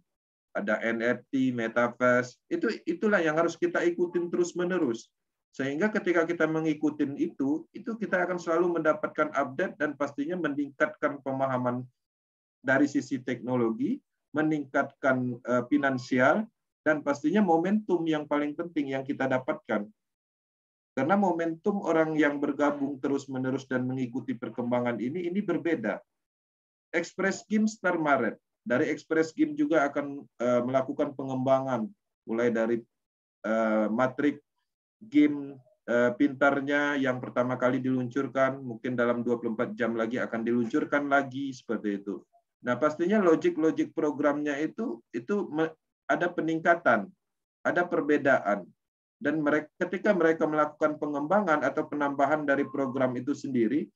Ada NFT, Metaverse, itulah yang harus kita ikutin terus-menerus. Sehingga ketika kita mengikuti itu kita akan selalu mendapatkan update dan pastinya meningkatkan pemahaman dari sisi teknologi, meningkatkan finansial, dan pastinya momentum yang paling penting yang kita dapatkan. Karena momentum orang yang bergabung terus-menerus dan mengikuti perkembangan ini berbeda. Express Game Star Market. Dari Express Game juga akan melakukan pengembangan, mulai dari matrik game pintarnya yang pertama kali diluncurkan, mungkin dalam 24 jam lagi akan diluncurkan lagi, seperti itu. Nah, pastinya logik programnya itu ada peningkatan, ada perbedaan. Dan ketika mereka melakukan pengembangan atau penambahan dari program itu sendiri,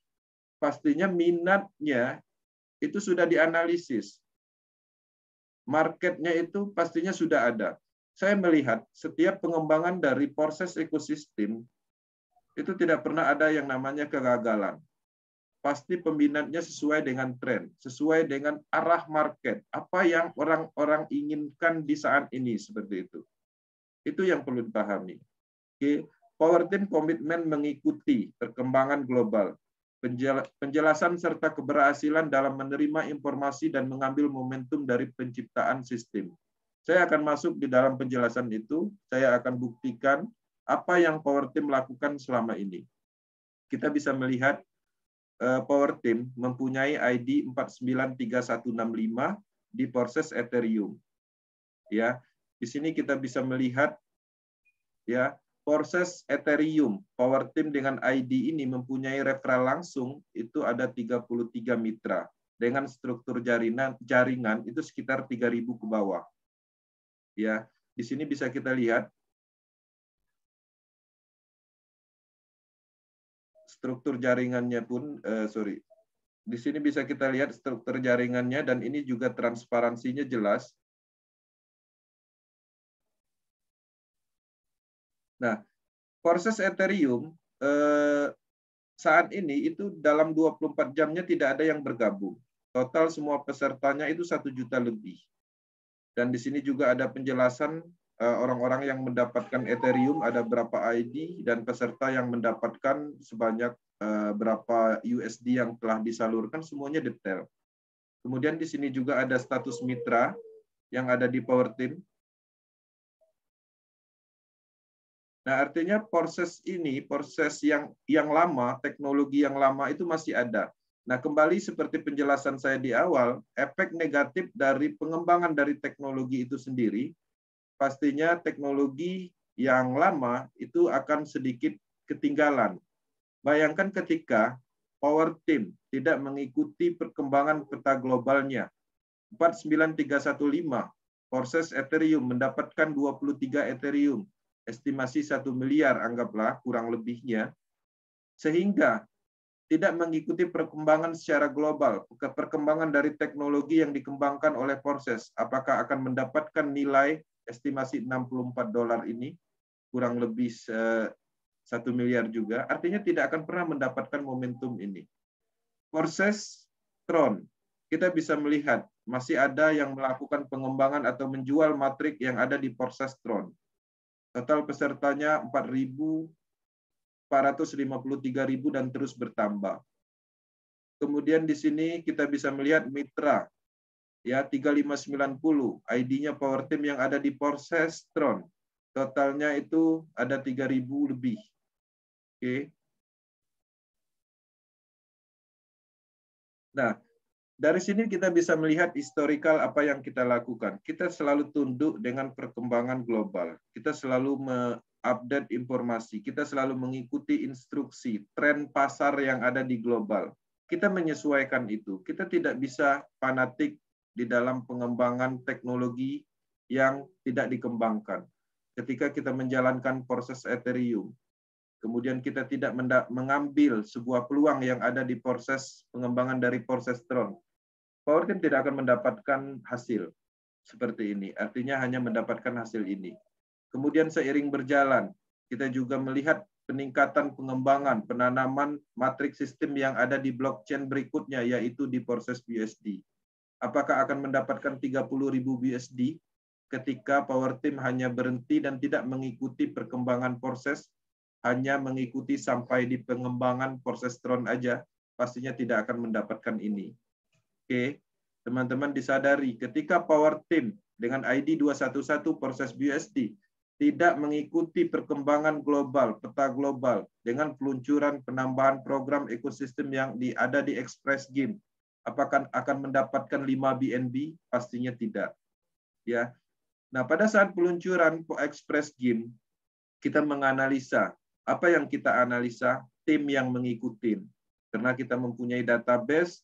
pastinya minatnya itu sudah dianalisis. Marketnya itu pastinya sudah ada. Saya melihat setiap pengembangan dari proses ekosistem itu tidak pernah ada yang namanya kegagalan. Pasti peminatnya sesuai dengan tren, sesuai dengan arah market, apa yang orang-orang inginkan di saat ini, seperti itu. Itu yang perlu dipahami. Oke. Power Team komitmen mengikuti perkembangan global, penjelasan serta keberhasilan dalam menerima informasi dan mengambil momentum dari penciptaan sistem. Saya akan masuk di dalam penjelasan itu, saya akan buktikan apa yang Power Team lakukan selama ini. Kita bisa melihat Power Team mempunyai ID 493165 di proses Ethereum. Ya, di sini kita bisa melihat ya, proses Ethereum, Power Team dengan ID ini mempunyai referral langsung itu ada 33 mitra. Dengan struktur jaringan itu sekitar 3.000 ke bawah. Ya, di sini bisa kita lihat struktur jaringannya pun, di sini bisa kita lihat struktur jaringannya dan ini juga transparansinya jelas. Nah, proses Ethereum saat ini itu dalam 24 jamnya tidak ada yang bergabung. Total semua pesertanya itu 1 juta lebih. Dan di sini juga ada penjelasan orang-orang yang mendapatkan Ethereum, ada berapa ID, dan peserta yang mendapatkan sebanyak berapa USD yang telah disalurkan, semuanya detail. Kemudian di sini juga ada status mitra yang ada di Power Team. Nah, artinya proses ini, proses yang lama, teknologi yang lama itu masih ada. Nah, kembali seperti penjelasan saya di awal, efek negatif dari pengembangan dari teknologi itu sendiri, pastinya teknologi yang lama itu akan sedikit ketinggalan. Bayangkan ketika Power Team tidak mengikuti perkembangan peta globalnya. 49315, proses Ethereum mendapatkan 23 Ethereum, estimasi 1 miliar anggaplah kurang lebihnya, sehingga tidak mengikuti perkembangan secara global, perkembangan dari teknologi yang dikembangkan oleh proses, apakah akan mendapatkan nilai estimasi $64 ini, kurang lebih 1 miliar juga, artinya tidak akan pernah mendapatkan momentum ini. Proses Tron, kita bisa melihat masih ada yang melakukan pengembangan atau menjual matrik yang ada di proses Tron. Total pesertanya 453.000 dan terus bertambah. Kemudian di sini kita bisa melihat mitra ya 3590, ID-nya Power Team yang ada di proses Tron. Totalnya itu ada 3.000 lebih. Oke. Nah, dari sini kita bisa melihat historical apa yang kita lakukan. Kita selalu tunduk dengan perkembangan global. Kita selalu update informasi, kita selalu mengikuti instruksi, tren pasar yang ada di global. Kita menyesuaikan itu. Kita tidak bisa fanatik di dalam pengembangan teknologi yang tidak dikembangkan. Ketika kita menjalankan proses Ethereum, kemudian kita tidak mengambil sebuah peluang yang ada di proses pengembangan dari proses Tron, Power Team tidak akan mendapatkan hasil seperti ini. Artinya hanya mendapatkan hasil ini. Kemudian seiring berjalan, kita juga melihat peningkatan pengembangan, penanaman matrik sistem yang ada di blockchain berikutnya, yaitu di proses BUSD. Apakah akan mendapatkan 30.000 BUSD ketika Power Team hanya berhenti dan tidak mengikuti perkembangan proses, hanya mengikuti sampai di pengembangan proses Tron aja, pastinya tidak akan mendapatkan ini. Oke, teman-teman disadari ketika Power Team dengan ID 211 proses BUSD tidak mengikuti perkembangan global, peta global dengan peluncuran penambahan program ekosistem yang ada di Express Game, apakah akan mendapatkan 5 BNB? Pastinya tidak. Ya. Nah, pada saat peluncuran Express Game, kita menganalisa apa yang kita analisa, tim yang mengikuti. Karena kita mempunyai database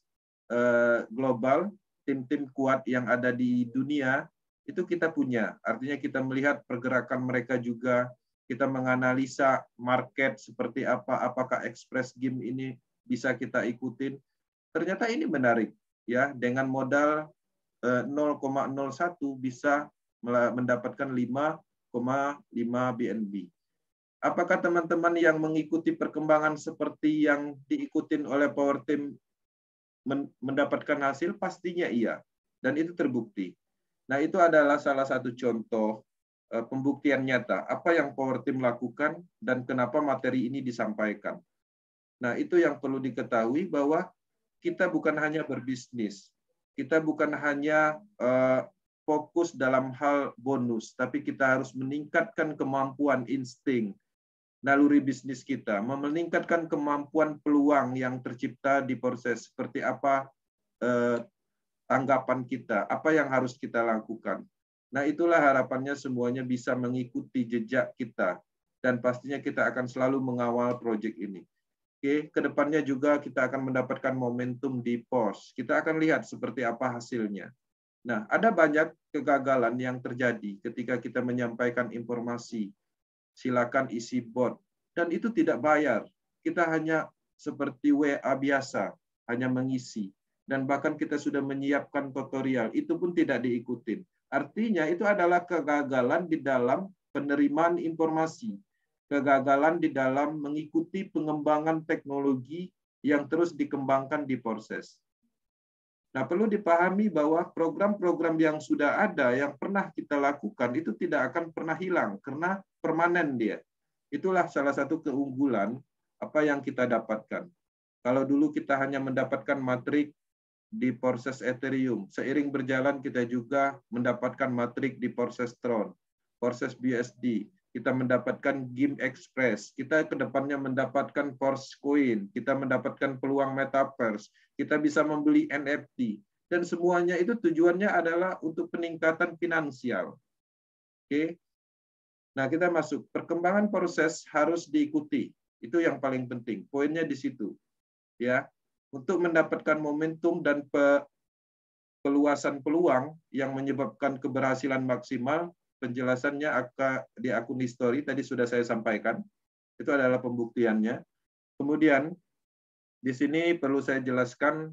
global, tim-tim kuat yang ada di dunia, itu kita punya. Artinya kita melihat pergerakan mereka juga, kita menganalisa market seperti apa, apakah Express Game ini bisa kita ikutin. Ternyata ini menarik, ya, dengan modal 0,01 bisa mendapatkan 5,5 BNB. Apakah teman-teman yang mengikuti perkembangan seperti yang diikutin oleh Power Team mendapatkan hasil? Pastinya iya. Dan itu terbukti. Nah, itu adalah salah satu contoh pembuktian nyata. Apa yang Power Team lakukan dan kenapa materi ini disampaikan. Nah, itu yang perlu diketahui bahwa kita bukan hanya berbisnis. Kita bukan hanya fokus dalam hal bonus, tapi kita harus meningkatkan kemampuan insting, naluri bisnis kita, meningkatkan kemampuan peluang yang tercipta di proses, seperti apa tanggapan kita, apa yang harus kita lakukan. Nah, itulah harapannya semuanya bisa mengikuti jejak kita, dan pastinya kita akan selalu mengawal proyek ini. Oke, kedepannya juga kita akan mendapatkan momentum di POS. Kita akan lihat seperti apa hasilnya. Nah, ada banyak kegagalan yang terjadi ketika kita menyampaikan informasi. Silakan isi bot. Dan itu tidak bayar. Kita hanya seperti WA biasa, hanya mengisi. Dan bahkan kita sudah menyiapkan tutorial, itu pun tidak diikutin. Artinya itu adalah kegagalan di dalam penerimaan informasi. Kegagalan di dalam mengikuti pengembangan teknologi yang terus dikembangkan di proses. Nah, perlu dipahami bahwa program-program yang sudah ada, yang pernah kita lakukan, itu tidak akan pernah hilang, karena permanen dia. Itulah salah satu keunggulan apa yang kita dapatkan. Kalau dulu kita hanya mendapatkan matrik di proses Ethereum, seiring berjalan kita juga mendapatkan matrik di proses Tron, proses BUSD, kita mendapatkan Game Express, kita kedepannya mendapatkan Forcecoin, kita mendapatkan peluang Metaverse, kita bisa membeli NFT, dan semuanya itu tujuannya adalah untuk peningkatan finansial. Oke, nah kita masuk perkembangan proses harus diikuti, itu yang paling penting. Poinnya di situ, ya, untuk mendapatkan momentum dan peluasan peluang yang menyebabkan keberhasilan maksimal. Penjelasannya di akun history tadi sudah saya sampaikan. Itu adalah pembuktiannya. Kemudian di sini perlu saya jelaskan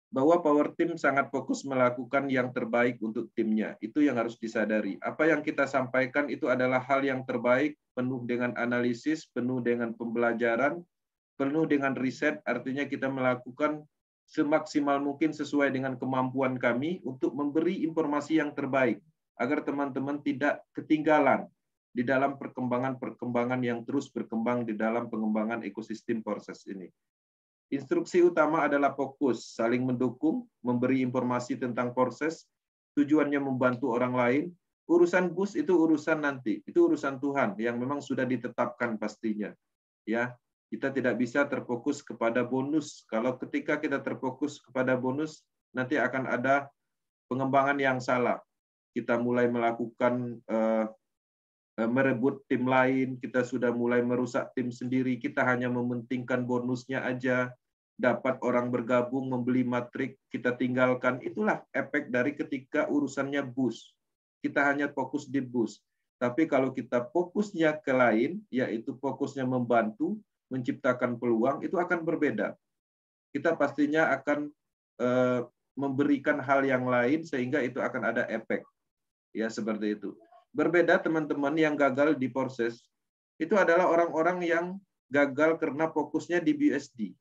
bahwa Power Team sangat fokus melakukan yang terbaik untuk timnya. Itu yang harus disadari. Apa yang kita sampaikan itu adalah hal yang terbaik, penuh dengan analisis, penuh dengan pembelajaran, penuh dengan riset. Artinya kita melakukan semaksimal mungkin sesuai dengan kemampuan kami untuk memberi informasi yang terbaik, agar teman-teman tidak ketinggalan di dalam perkembangan-perkembangan yang terus berkembang di dalam pengembangan ekosistem proses ini. Instruksi utama adalah fokus, saling mendukung, memberi informasi tentang proses, tujuannya membantu orang lain. Urusan bus itu urusan nanti, itu urusan Tuhan yang memang sudah ditetapkan pastinya. Ya, kita tidak bisa terfokus kepada bonus. Kalau ketika kita terfokus kepada bonus, nanti akan ada pengembangan yang salah. Kita mulai melakukan merebut tim lain, kita sudah mulai merusak tim sendiri, kita hanya mementingkan bonusnya aja, dapat orang bergabung, membeli matrik, kita tinggalkan. Itulah efek dari ketika urusannya bus. Kita hanya fokus di bus. Tapi kalau kita fokusnya ke lain, yaitu fokusnya membantu, menciptakan peluang, itu akan berbeda. Kita pastinya akan memberikan hal yang lain sehingga itu akan ada efek. Ya, seperti itu. Berbeda teman-teman yang gagal di proses, itu adalah orang-orang yang gagal karena fokusnya di BUSD.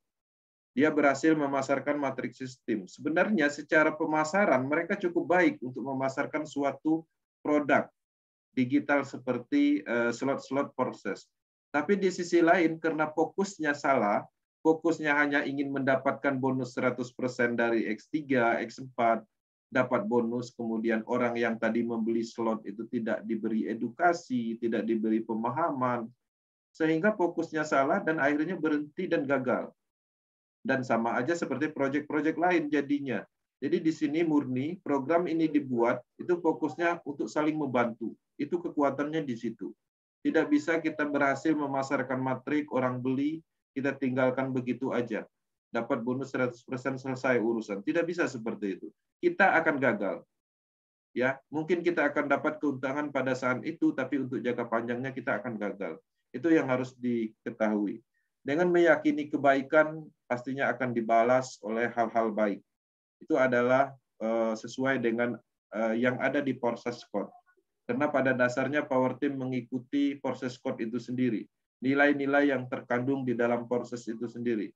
Dia berhasil memasarkan matriks sistem. Sebenarnya secara pemasaran mereka cukup baik untuk memasarkan suatu produk digital seperti slot-slot proses. Tapi di sisi lain karena fokusnya salah, fokusnya hanya ingin mendapatkan bonus 100% dari X3, X4, dapat bonus, kemudian orang yang tadi membeli slot itu tidak diberi edukasi, tidak diberi pemahaman, sehingga fokusnya salah dan akhirnya berhenti dan gagal. Dan sama aja seperti proyek-proyek lain jadinya. Jadi di sini murni program ini dibuat itu fokusnya untuk saling membantu. Itu kekuatannya di situ. Tidak bisa kita berhasil memasarkan matrik, orang beli, kita tinggalkan begitu aja. Dapat bonus 100% selesai urusan. Tidak bisa seperti itu. Kita akan gagal. Ya, mungkin kita akan dapat keuntungan pada saat itu, tapi untuk jangka panjangnya kita akan gagal. Itu yang harus diketahui. Dengan meyakini kebaikan, pastinya akan dibalas oleh hal-hal baik. Itu adalah sesuai dengan yang ada di proses code. Karena pada dasarnya Power Team mengikuti proses code itu sendiri. Nilai-nilai yang terkandung di dalam proses itu sendiri.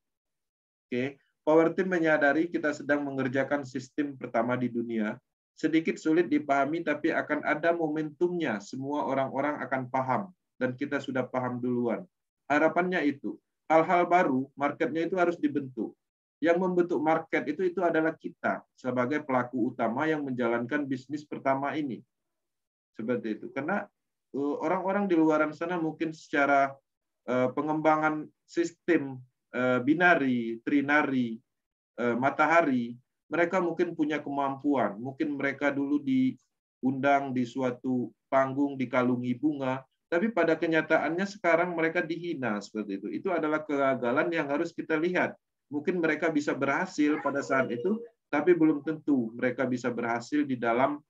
Oke, Power Team menyadari kita sedang mengerjakan sistem pertama di dunia. Sedikit sulit dipahami, tapi akan ada momentumnya. Semua orang-orang akan paham, dan kita sudah paham duluan. Harapannya itu, hal-hal baru, marketnya itu harus dibentuk. Yang membentuk market itu adalah kita sebagai pelaku utama yang menjalankan bisnis pertama ini. Seperti itu. Karena orang-orang di luar sana mungkin secara pengembangan sistem binari, trinari, matahari, mereka mungkin punya kemampuan. Mungkin mereka dulu diundang di suatu panggung, dikalungi bunga, tapi pada kenyataannya sekarang mereka dihina seperti itu. Itu adalah kegagalan yang harus kita lihat. Mungkin mereka bisa berhasil pada saat itu, tapi belum tentu mereka bisa berhasil di dalam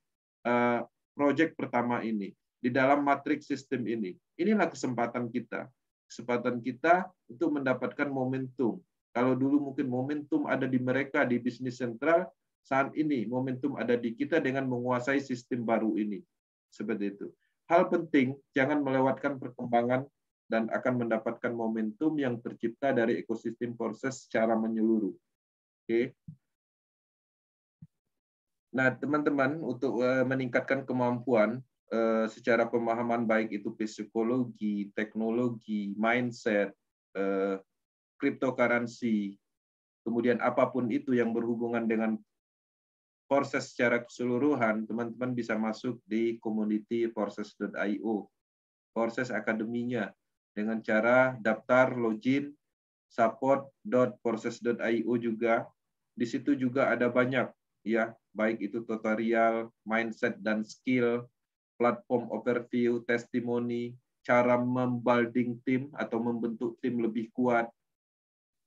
proyek pertama ini, di dalam matriks sistem ini. Inilah kesempatan kita. Kesempatan kita untuk mendapatkan momentum. Kalau dulu mungkin momentum ada di mereka di bisnis sentral, saat ini momentum ada di kita dengan menguasai sistem baru ini. Seperti itu. Hal penting, jangan melewatkan perkembangan dan akan mendapatkan momentum yang tercipta dari ekosistem proses secara menyeluruh. Oke. Nah, teman-teman, untuk meningkatkan kemampuan secara pemahaman baik itu psikologi, teknologi, mindset, cryptocurrency, kemudian apapun itu yang berhubungan dengan proses secara keseluruhan, teman-teman bisa masuk di community forces.io. proses akademinya dengan cara daftar login support.proses.io juga. Di situ juga ada banyak ya, baik itu tutorial, mindset dan skill, platform overview, testimoni, cara membuilding tim atau membentuk tim lebih kuat,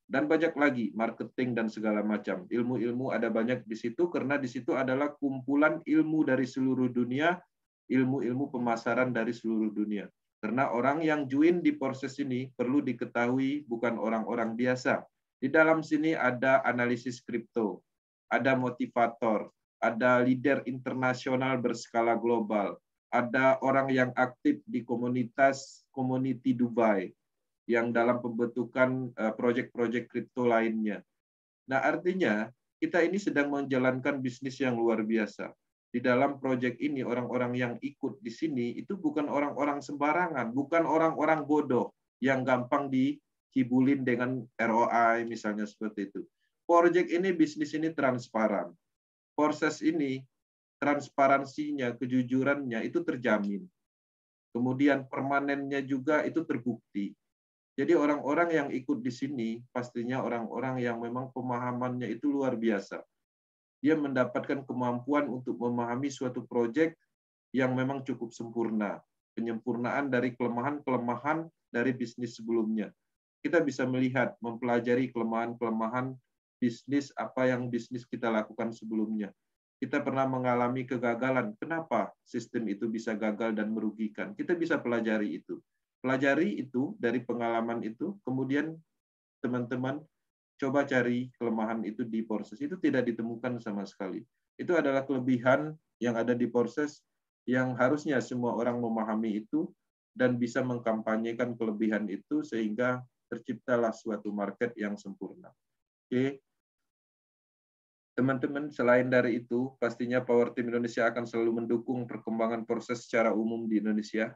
dan banyak lagi, marketing dan segala macam. Ilmu-ilmu ada banyak di situ karena di situ adalah kumpulan ilmu dari seluruh dunia, ilmu-ilmu pemasaran dari seluruh dunia. Karena orang yang join di proses ini perlu diketahui bukan orang-orang biasa. Di dalam sini ada analisis kripto, ada motivator, ada leader internasional berskala global, ada orang yang aktif di komunitas community Dubai, yang dalam pembentukan proyek-proyek kripto lainnya. Nah, artinya kita ini sedang menjalankan bisnis yang luar biasa. Di dalam proyek ini, orang-orang yang ikut di sini itu bukan orang-orang sembarangan, bukan orang-orang bodoh yang gampang dikibulin dengan ROI, misalnya seperti itu. Proyek ini, bisnis ini transparan. Proses ini, transparansinya, kejujurannya itu terjamin. Kemudian permanennya juga itu terbukti. Jadi orang-orang yang ikut di sini pastinya orang-orang yang memang pemahamannya itu luar biasa. Dia mendapatkan kemampuan untuk memahami suatu proyek yang memang cukup sempurna. Penyempurnaan dari kelemahan-kelemahan dari bisnis sebelumnya. Kita bisa melihat, mempelajari kelemahan-kelemahan bisnis apa yang bisnis kita lakukan sebelumnya. Kita pernah mengalami kegagalan. Kenapa sistem itu bisa gagal dan merugikan? Kita bisa pelajari itu. Pelajari itu dari pengalaman itu, kemudian teman-teman coba cari kelemahan itu di proses. Itu tidak ditemukan sama sekali. Itu adalah kelebihan yang ada di proses yang harusnya semua orang memahami itu dan bisa mengkampanyekan kelebihan itu sehingga terciptalah suatu market yang sempurna. Oke. Teman-teman, selain dari itu, pastinya Power Team Indonesia akan selalu mendukung perkembangan proses secara umum di Indonesia.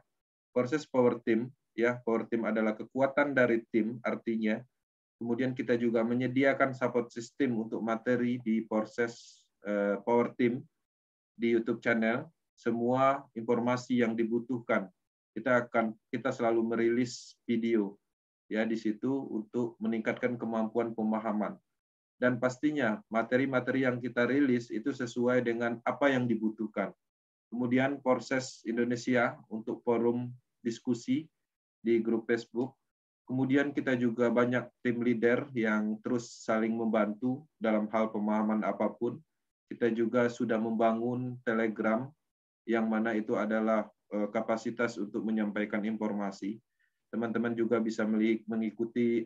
Proses Power Team, ya, Power Team adalah kekuatan dari tim, artinya. Kemudian kita juga menyediakan support system untuk materi di proses Power Team di YouTube channel. Semua informasi yang dibutuhkan, kita selalu merilis video ya di situ untuk meningkatkan kemampuan pemahaman. Dan pastinya materi-materi yang kita rilis itu sesuai dengan apa yang dibutuhkan. Kemudian proses Indonesia untuk forum diskusi di grup Facebook. Kemudian kita juga banyak tim leader yang terus saling membantu dalam hal pemahaman apapun. Kita juga sudah membangun Telegram, yang mana itu adalah kapasitas untuk menyampaikan informasi. Teman-teman juga bisa mengikuti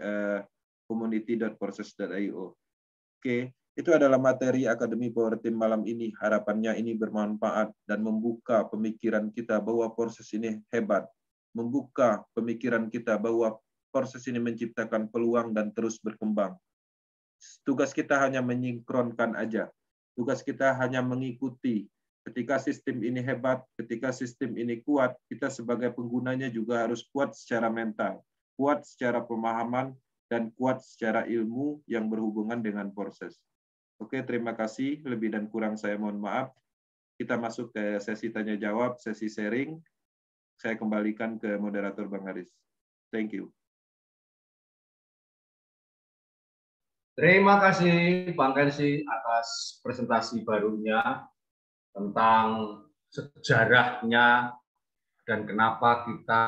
community.proses.io. Oke. Itu adalah materi Akademi Power Team malam ini. Harapannya ini bermanfaat dan membuka pemikiran kita bahwa proses ini hebat. Membuka pemikiran kita bahwa proses ini menciptakan peluang dan terus berkembang. Tugas kita hanya menyinkronkan aja. Tugas kita hanya mengikuti. Ketika sistem ini hebat, ketika sistem ini kuat, kita sebagai penggunanya juga harus kuat secara mental, kuat secara pemahaman, dan kuat secara ilmu yang berhubungan dengan proses. Oke, terima kasih. Lebih dan kurang saya mohon maaf. Kita masuk ke sesi tanya-jawab, sesi sharing. Saya kembalikan ke moderator Bang Haris. Thank you. Terima kasih Bang Kensi atas presentasi barunya tentang sejarahnya dan kenapa kita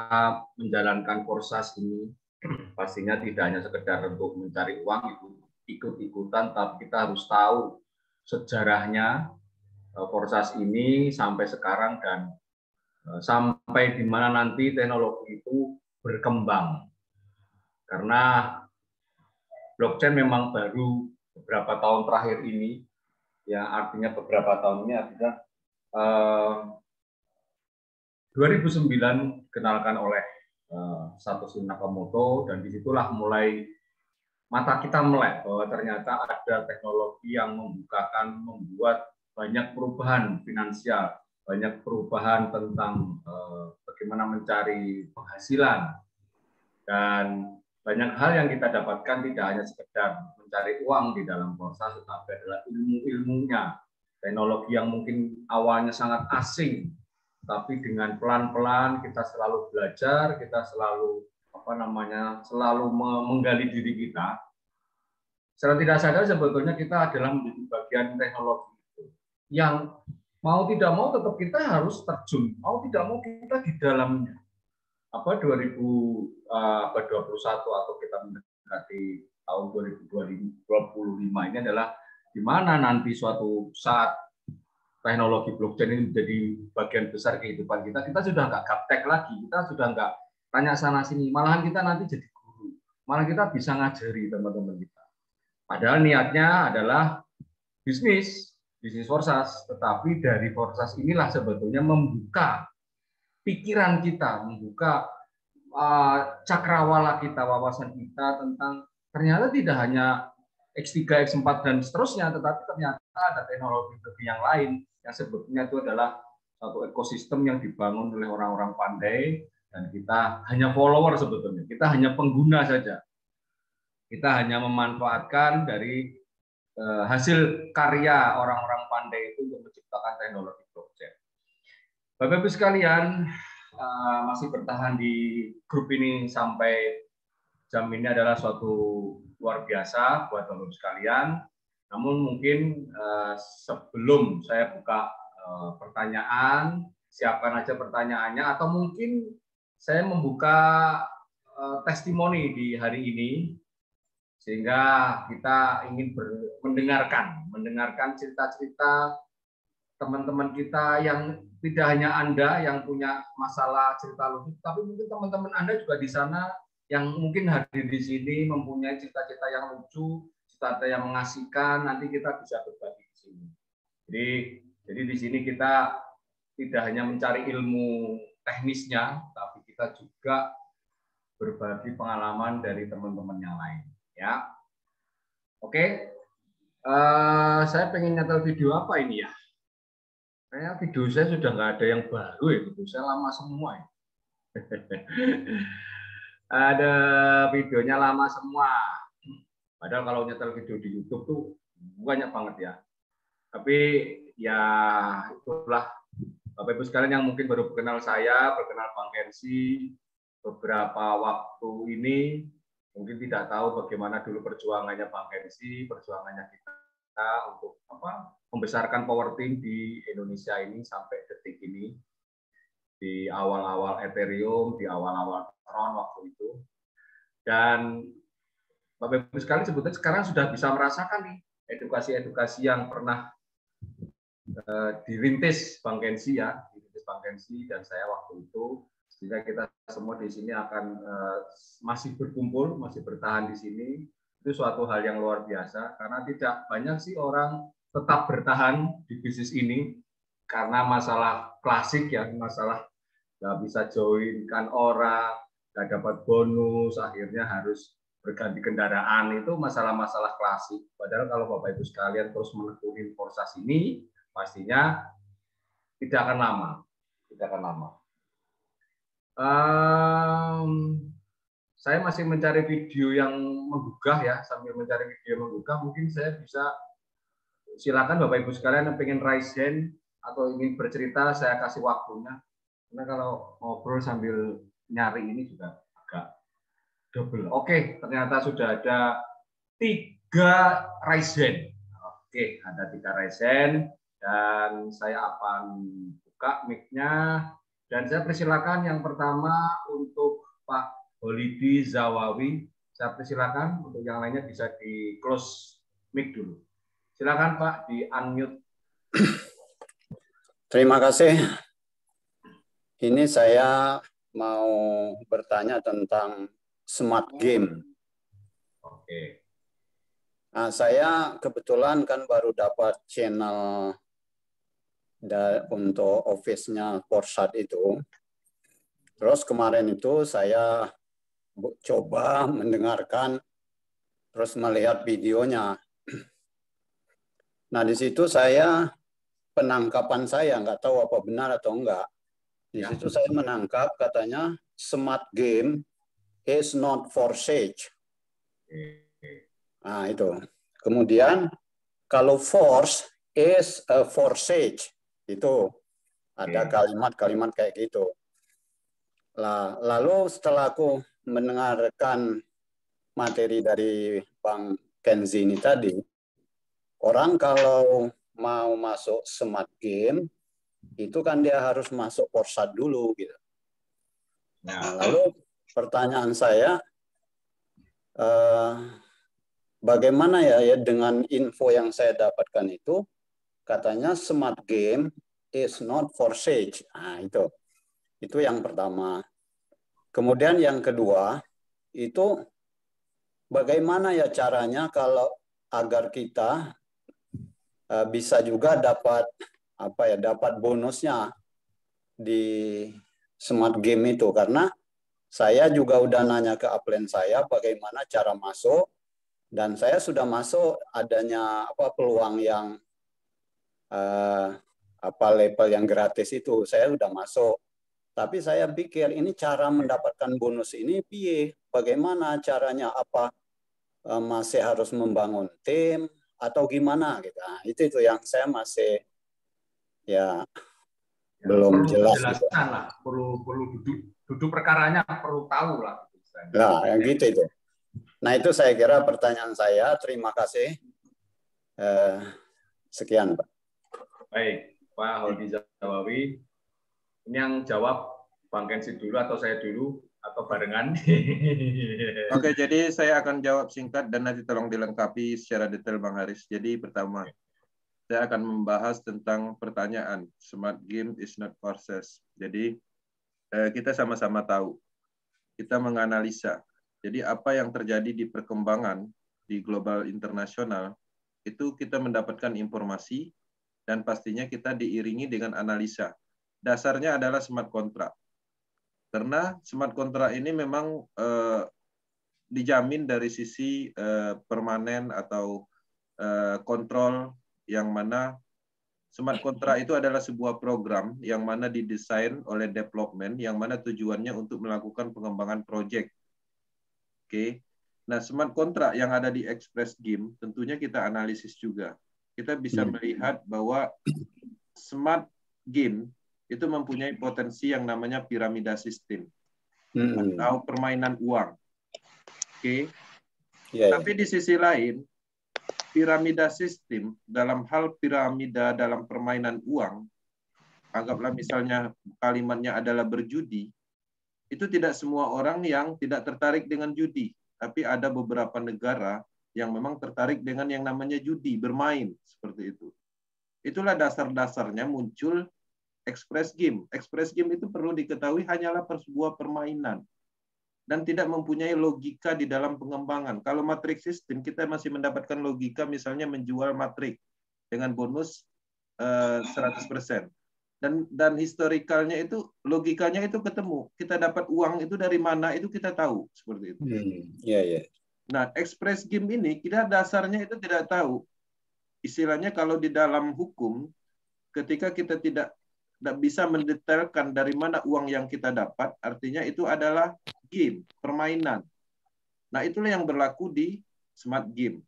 menjalankan proses ini. Pastinya tidak hanya sekedar untuk mencari uang, ikut-ikutan, tapi kita harus tahu sejarahnya proses ini sampai sekarang dan sampai di mana nanti teknologi itu berkembang. Karena blockchain memang baru beberapa tahun terakhir ini, ya artinya beberapa tahun ini artinya 2009 dikenalkan oleh Satoshi Nakamoto, dan disitulah mulai mata kita melek bahwa ternyata ada teknologi yang membuat banyak perubahan finansial, banyak perubahan tentang bagaimana mencari penghasilan, dan banyak hal yang kita dapatkan tidak hanya sekedar mencari uang di dalam proses, tetapi adalah ilmu-ilmunya, teknologi yang mungkin awalnya sangat asing tapi dengan pelan-pelan kita selalu belajar, kita selalu selalu menggali diri kita. Secara tidak sadar sebetulnya kita adalah menjadi bagian teknologi itu. Yang mau tidak mau tetap kita harus terjun, mau tidak mau kita di dalamnya. 2021 atau kita mendekati tahun 2025 ini adalah di mana nanti suatu saat teknologi blockchain ini menjadi bagian besar kehidupan kita. Kita sudah nggak gaptek lagi, kita sudah nggak tanya sana sini, malahan kita nanti jadi guru, malah kita bisa ngajari teman-teman kita. Padahal niatnya adalah bisnis Forsas, tetapi dari Forsas inilah sebetulnya membuka pikiran kita, membuka cakrawala kita, wawasan kita tentang ternyata tidak hanya X3, X4 dan seterusnya, tetapi ternyata ada teknologi yang lain yang sebetulnya itu adalah satu ekosistem yang dibangun oleh orang-orang pandai dan kita hanya follower sebetulnya, kita hanya pengguna saja, kita hanya memanfaatkan dari hasil karya orang-orang pandai itu untuk menciptakan teknologi blockchain. Bapak Ibu sekalian, masih bertahan di grup ini sampai jam ini adalah suatu luar biasa buat Bapak Ibu sekalian. Namun mungkin sebelum saya buka pertanyaan, siapkan aja pertanyaannya, atau mungkin saya membuka testimoni di hari ini, sehingga kita ingin mendengarkan cerita-cerita teman-teman kita yang tidak hanya Anda yang punya masalah cerita lucu, tapi mungkin teman-teman Anda juga di sana yang mungkin hadir di sini mempunyai cerita-cerita yang lucu, cerita yang mengasihkan, nanti kita bisa berbagi di sini. Jadi di sini kita tidak hanya mencari ilmu teknisnya, tapi kita juga berbagi pengalaman dari teman-teman yang lain. Ya, oke. Saya pengen nyetel video apa ini ya? Kayaknya video saya sudah nggak ada yang baru ya, video saya lama semua ya. Ada videonya lama semua. Padahal kalau nyetel video di YouTube tuh banyak banget ya. Tapi ya itulah Bapak Ibu sekalian yang mungkin baru kenal saya, berkenal Bang Kensi beberapa waktu ini, mungkin tidak tahu bagaimana dulu perjuangannya Bang Kensi, perjuangannya kita untuk membesarkan power team di Indonesia ini sampai detik ini, di awal-awal Ethereum, di awal-awal Tron waktu itu. Dan Bapak Ibu sekalian sebetulnya sekarang sudah bisa merasakan nih edukasi-edukasi yang pernah dirintis Bang Kensi ya, dirintis Bang Kensi dan saya waktu itu, sehingga kita semua di sini akan masih berkumpul, masih bertahan di sini. Itu suatu hal yang luar biasa karena tidak banyak sih orang tetap bertahan di bisnis ini karena masalah klasik ya, masalah nggak bisa joinkan orang, nggak dapat bonus, akhirnya harus berganti kendaraan, itu masalah-masalah klasik. Padahal kalau Bapak Ibu sekalian terus menekuni Forsas ini, pastinya tidak akan lama, tidak akan lama. Saya masih mencari video yang menggugah ya, sambil mencari video yang menggugah, mungkin saya bisa silakan Bapak Ibu sekalian yang pengen raise hand atau ingin bercerita, saya kasih waktunya. Karena kalau ngobrol sambil nyari ini juga agak double. Oke, ternyata sudah ada 3 raise hand. Oke, ada 3 raise hand dan saya akan buka mic-nya dan saya persilakan yang pertama untuk Pak Holidi Zawawi. Saya persilakan, untuk yang lainnya bisa di close mic dulu. Silakan Pak, di unmute. Terima kasih. Ini saya mau bertanya tentang smart game. Oke. Nah, saya kebetulan kan baru dapat channel untuk office-nya Forsat itu. Terus kemarin itu saya coba mendengarkan, terus melihat videonya. Nah, di situ penangkapan saya, nggak tahu apa benar atau enggak. Di situ saya menangkap katanya smart game is not forsage. Nah, itu. Kemudian kalau force is a forsage. Itu. Ada kalimat-kalimat kayak gitu. Lalu setelah aku mendengarkan materi dari Bang Kenzi ini tadi, orang kalau mau masuk smart game, itu kan dia harus masuk Porsat dulu gitu. Nah, lalu pertanyaan saya, bagaimana ya dengan info yang saya dapatkan itu, katanya smart game is not for sage. Nah, itu yang pertama. Kemudian yang kedua, itu bagaimana ya caranya kalau agar kita bisa juga dapat dapat bonusnya di smart game itu, karena saya juga udah nanya ke upline saya bagaimana cara masuk, dan saya sudah masuk adanya peluang yang level yang gratis itu, saya sudah masuk. Tapi saya pikir ini cara mendapatkan bonus ini piye? Bagaimana caranya? Apa masih harus membangun tim atau gimana gitu? Nah, itu yang saya masih belum perlu jelas. Penjelasan lah, perlu duduk perkaranya, perlu tahu lah. Nah, yang gitu itu. Nah, itu saya kira pertanyaan saya. Terima kasih. Sekian, Pak. Baik, Pak Hodi Zawawi. Ini yang jawab Bang Kenzi dulu atau saya dulu atau barengan? Oke, jadi saya akan jawab singkat dan nanti tolong dilengkapi secara detail Bang Haris. Jadi pertama, saya akan membahas tentang pertanyaan smart game is not process. Jadi kita sama-sama tahu, kita menganalisa. Jadi apa yang terjadi di perkembangan di global internasional itu kita mendapatkan informasi dan pastinya kita diiringi dengan analisa. Dasarnya adalah smart contract. Karena smart contract ini memang dijamin dari sisi permanen atau kontrol, yang mana smart contract itu adalah sebuah program yang mana didesain oleh development, yang mana tujuannya untuk melakukan pengembangan project. Oke. Nah, smart contract yang ada di Express Game tentunya kita analisis juga. Kita bisa melihat bahwa smart game itu mempunyai potensi yang namanya piramida sistem atau permainan uang. Oke. Tapi di sisi lain, piramida sistem dalam hal piramida dalam permainan uang, anggaplah misalnya kalimatnya adalah berjudi, itu tidak semua orang yang tidak tertarik dengan judi, tapi ada beberapa negara yang memang tertarik dengan yang namanya judi, bermain, seperti itu. Itulah dasar-dasarnya muncul Express Game. Express Game itu perlu diketahui hanyalah sebuah permainan dan tidak mempunyai logika di dalam pengembangan. Kalau matrix system, kita masih mendapatkan logika, misalnya menjual matrix dengan bonus 100%. Dan historikalnya itu, logikanya itu ketemu. Kita dapat uang itu dari mana, itu kita tahu. Seperti itu. Nah, Express Game ini, kita dasarnya itu tidak tahu. Istilahnya kalau di dalam hukum, ketika kita tidak bisa mendetailkan dari mana uang yang kita dapat, artinya itu adalah game, permainan. Nah, itulah yang berlaku di smart game.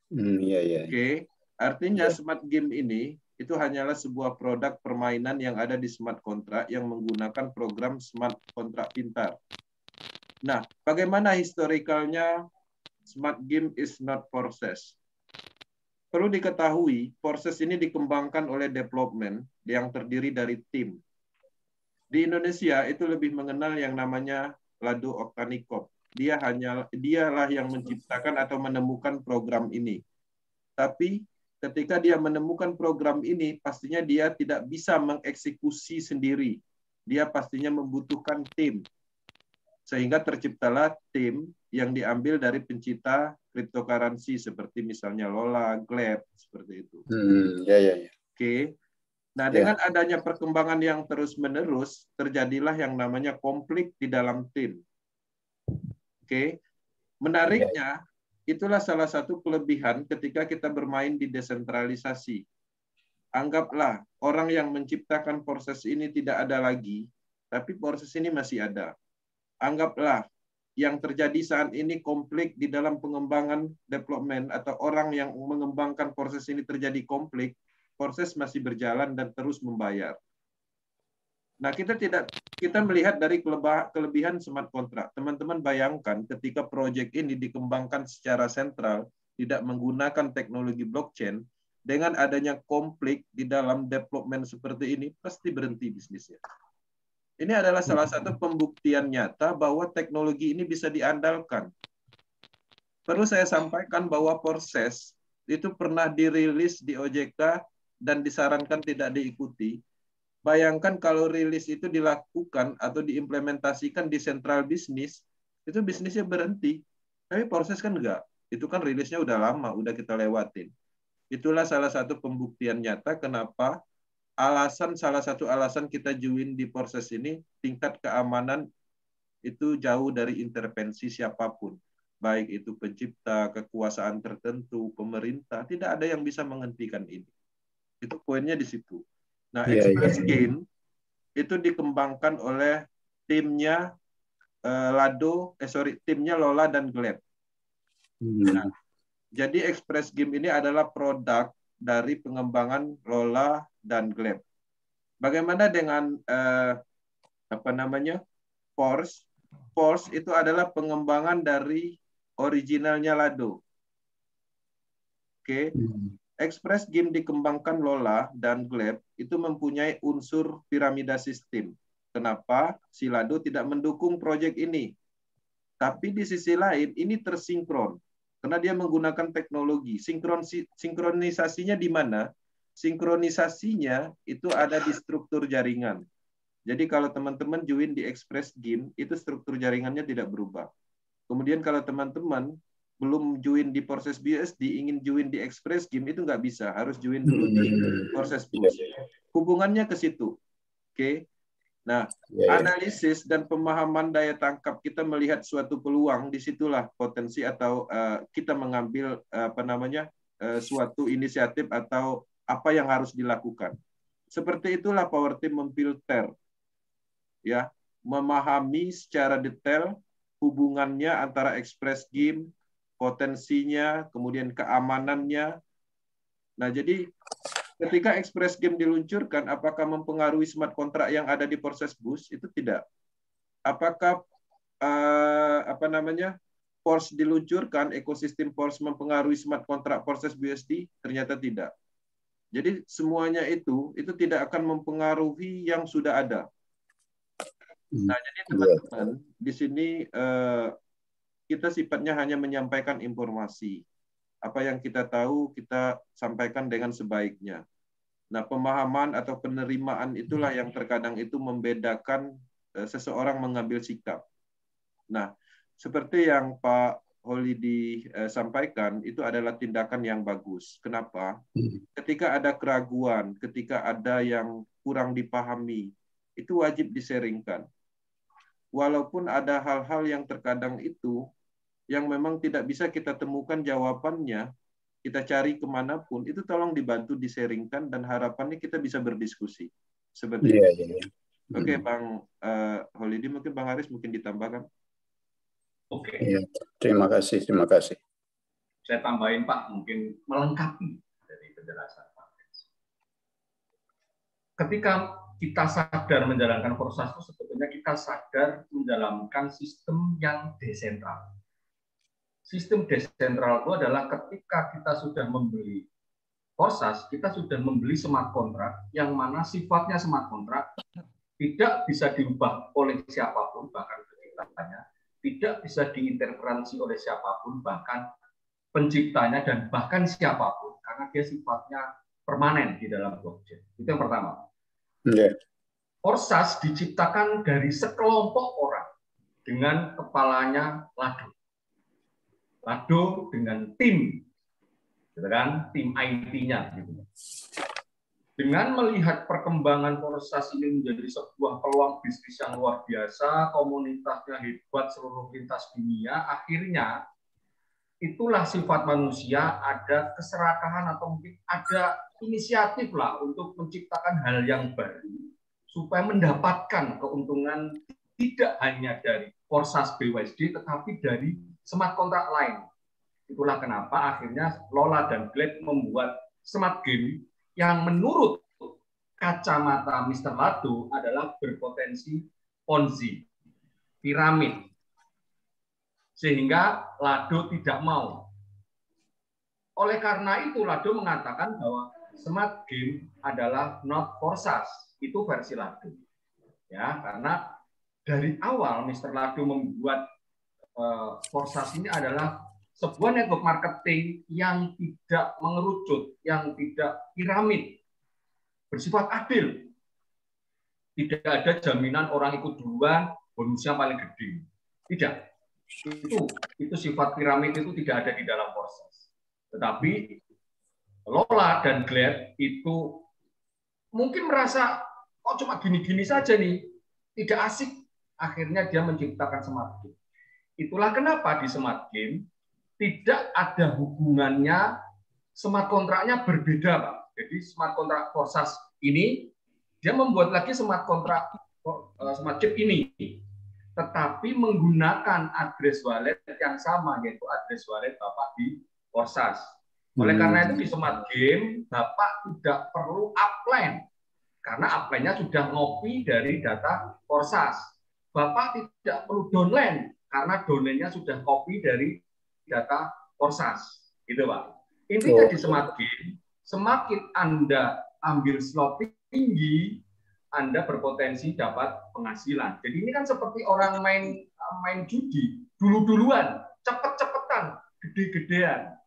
Oke, artinya smart game ini itu hanyalah sebuah produk permainan yang ada di smart contract yang menggunakan program smart contract pintar. Nah, bagaimana historikalnya smart game is not process? Perlu diketahui, proses ini dikembangkan oleh development yang terdiri dari tim. Di Indonesia itu lebih mengenal yang namanya Lado Oktanikov. Dialah yang menciptakan atau menemukan program ini. Tapi ketika dia menemukan program ini, pastinya dia tidak bisa mengeksekusi sendiri. Dia pastinya membutuhkan tim. Sehingga terciptalah tim yang diambil dari pencipta cryptocurrency seperti misalnya Lola, Gleb, seperti itu. Oke. Nah, dengan adanya perkembangan yang terus-menerus, terjadilah yang namanya konflik di dalam tim. Oke. Menariknya, itulah salah satu kelebihan ketika kita bermain di desentralisasi. Anggaplah orang yang menciptakan proses ini tidak ada lagi, tapi proses ini masih ada. Anggaplah yang terjadi saat ini konflik di dalam pengembangan development atau orang yang mengembangkan proses ini terjadi konflik, proses masih berjalan dan terus membayar. Nah, kita melihat dari kelebihan smart contract. Teman-teman bayangkan ketika proyek ini dikembangkan secara sentral, tidak menggunakan teknologi blockchain, dengan adanya konflik di dalam development seperti ini, pasti berhenti bisnisnya. Ini adalah salah satu pembuktian nyata bahwa teknologi ini bisa diandalkan. Perlu saya sampaikan bahwa proses itu pernah dirilis di OJK dan disarankan tidak diikuti. Bayangkan kalau rilis itu dilakukan atau diimplementasikan di sentral bisnis, itu bisnisnya berhenti. Tapi proses kan enggak. Itu kan rilisnya udah lama, udah kita lewatin. Itulah salah satu pembuktian nyata kenapa salah satu alasan kita join di proses ini, tingkat keamanan itu jauh dari intervensi siapapun. Baik itu pencipta, kekuasaan tertentu, pemerintah, tidak ada yang bisa menghentikan ini. Itu poinnya di situ. Nah, Express Gain itu dikembangkan oleh timnya timnya Lola dan Gleb. Nah, jadi Express Game ini adalah produk dari pengembangan Lola dan Gleb. Bagaimana dengan Force? Force itu adalah pengembangan dari originalnya Lado. Oke. Express Game dikembangkan Lola dan Gleb itu mempunyai unsur piramida sistem. Kenapa? Si Lado tidak mendukung proyek ini. Tapi di sisi lain ini tersinkron. Karena dia menggunakan teknologi. Sinkronisasinya di mana? Sinkronisasinya itu ada di struktur jaringan. Jadi kalau teman-teman join di Express Game, itu struktur jaringannya tidak berubah. Kemudian kalau teman-teman belum join di proses BUSD, ingin join di Express Game, itu nggak bisa. Harus join dulu di proses BUS. Hubungannya ke situ. Oke. Nah, analisis dan pemahaman daya tangkap kita melihat suatu peluang, disitulah potensi atau kita mengambil suatu inisiatif atau apa yang harus dilakukan. Seperti itulah Power Team memfilter, ya, memahami secara detail hubungannya antara Express Game, potensinya, kemudian keamanannya. Nah, jadi ketika Express Game diluncurkan, apakah mempengaruhi smart contract yang ada di proses BUS? Itu tidak. Apakah Force diluncurkan, ekosistem Force mempengaruhi smart contract proses BUSD? Ternyata tidak. Jadi semuanya itu tidak akan mempengaruhi yang sudah ada. Nah, jadi teman-teman di sini kita sifatnya hanya menyampaikan informasi. Apa yang kita tahu kita sampaikan dengan sebaiknya. Nah, pemahaman atau penerimaan itulah yang terkadang itu membedakan seseorang mengambil sikap. Nah, seperti yang Pak Holidi sampaikan, itu adalah tindakan yang bagus. Kenapa? Ketika ada keraguan, ketika ada yang kurang dipahami, itu wajib diseringkan. Walaupun ada hal-hal yang terkadang itu yang memang tidak bisa kita temukan jawabannya, kita cari kemanapun, itu tolong dibantu diseringkan dan harapannya kita bisa berdiskusi. Seperti itu. Oke, Bang Holidi, mungkin Bang Haris mungkin ditambahkan. Oke. Ya, terima kasih. Saya tambahin Pak, mungkin melengkapi dari penjelasan Pak. Ketika kita sadar menjalankan proses itu, sebetulnya kita sadar menjalankan sistem yang desentral. Sistem desentral itu adalah ketika kita sudah membeli proses, kita sudah membeli smart contract, yang mana sifatnya smart contract tidak bisa diubah oleh siapapun, bahkan penciptanya, tidak bisa diinterferensi oleh siapapun, bahkan penciptanya dan bahkan siapapun, karena dia sifatnya permanen di dalam blockchain. Itu yang pertama. Proses diciptakan dari sekelompok orang dengan kepalanya Lado dengan tim, gitu kan, tim IT-nya. Gitu. Dengan melihat perkembangan proses ini menjadi sebuah peluang bisnis yang luar biasa, komunitasnya hebat seluruh lintas dunia, akhirnya itulah sifat manusia, ada keserakahan atau mungkin ada inisiatif lah untuk menciptakan hal yang baru supaya mendapatkan keuntungan tidak hanya dari proses BUSD tetapi dari smart contract lain. Itulah kenapa akhirnya Lola dan Gleb membuat smart game yang menurut kacamata Mr. Lado adalah berpotensi Ponzi, piramid. Sehingga Lado tidak mau. Oleh karena itu Lado mengatakan bahwa smart game adalah not for SaaS. Itu versi Lado. Ya, karena dari awal Mr. Lado membuat for SaaS ini adalah sebuah network marketing yang tidak mengerucut, yang tidak piramid, bersifat adil. Tidak ada jaminan orang ikut duluan, bonusnya paling gede. Tidak. Itu sifat piramid itu tidak ada di dalam proses. Tetapi Lola dan Glad itu mungkin merasa kok cuma gini-gini saja nih, tidak asik. Akhirnya dia menciptakan smart game. Itulah kenapa di smart game tidak ada hubungannya, smart kontraknya berbeda, Pak. Jadi smart kontrak Forsas ini dia membuat lagi smart kontrak smart chip ini, tetapi menggunakan address wallet yang sama, yaitu address wallet Bapak di Forsas. Oleh karena itu di smart game Bapak tidak perlu upline, karena upline-nya sudah ngopi dari data Forsas. Bapak tidak perlu downline, karena downline-nya sudah copy dari data Forsas. Gitu, Pak. Intinya di smart game, semakin Anda ambil slot tinggi, Anda berpotensi dapat penghasilan. Jadi ini kan seperti orang main judi, dulu-duluan, cepet-cepetan, gede-gedean.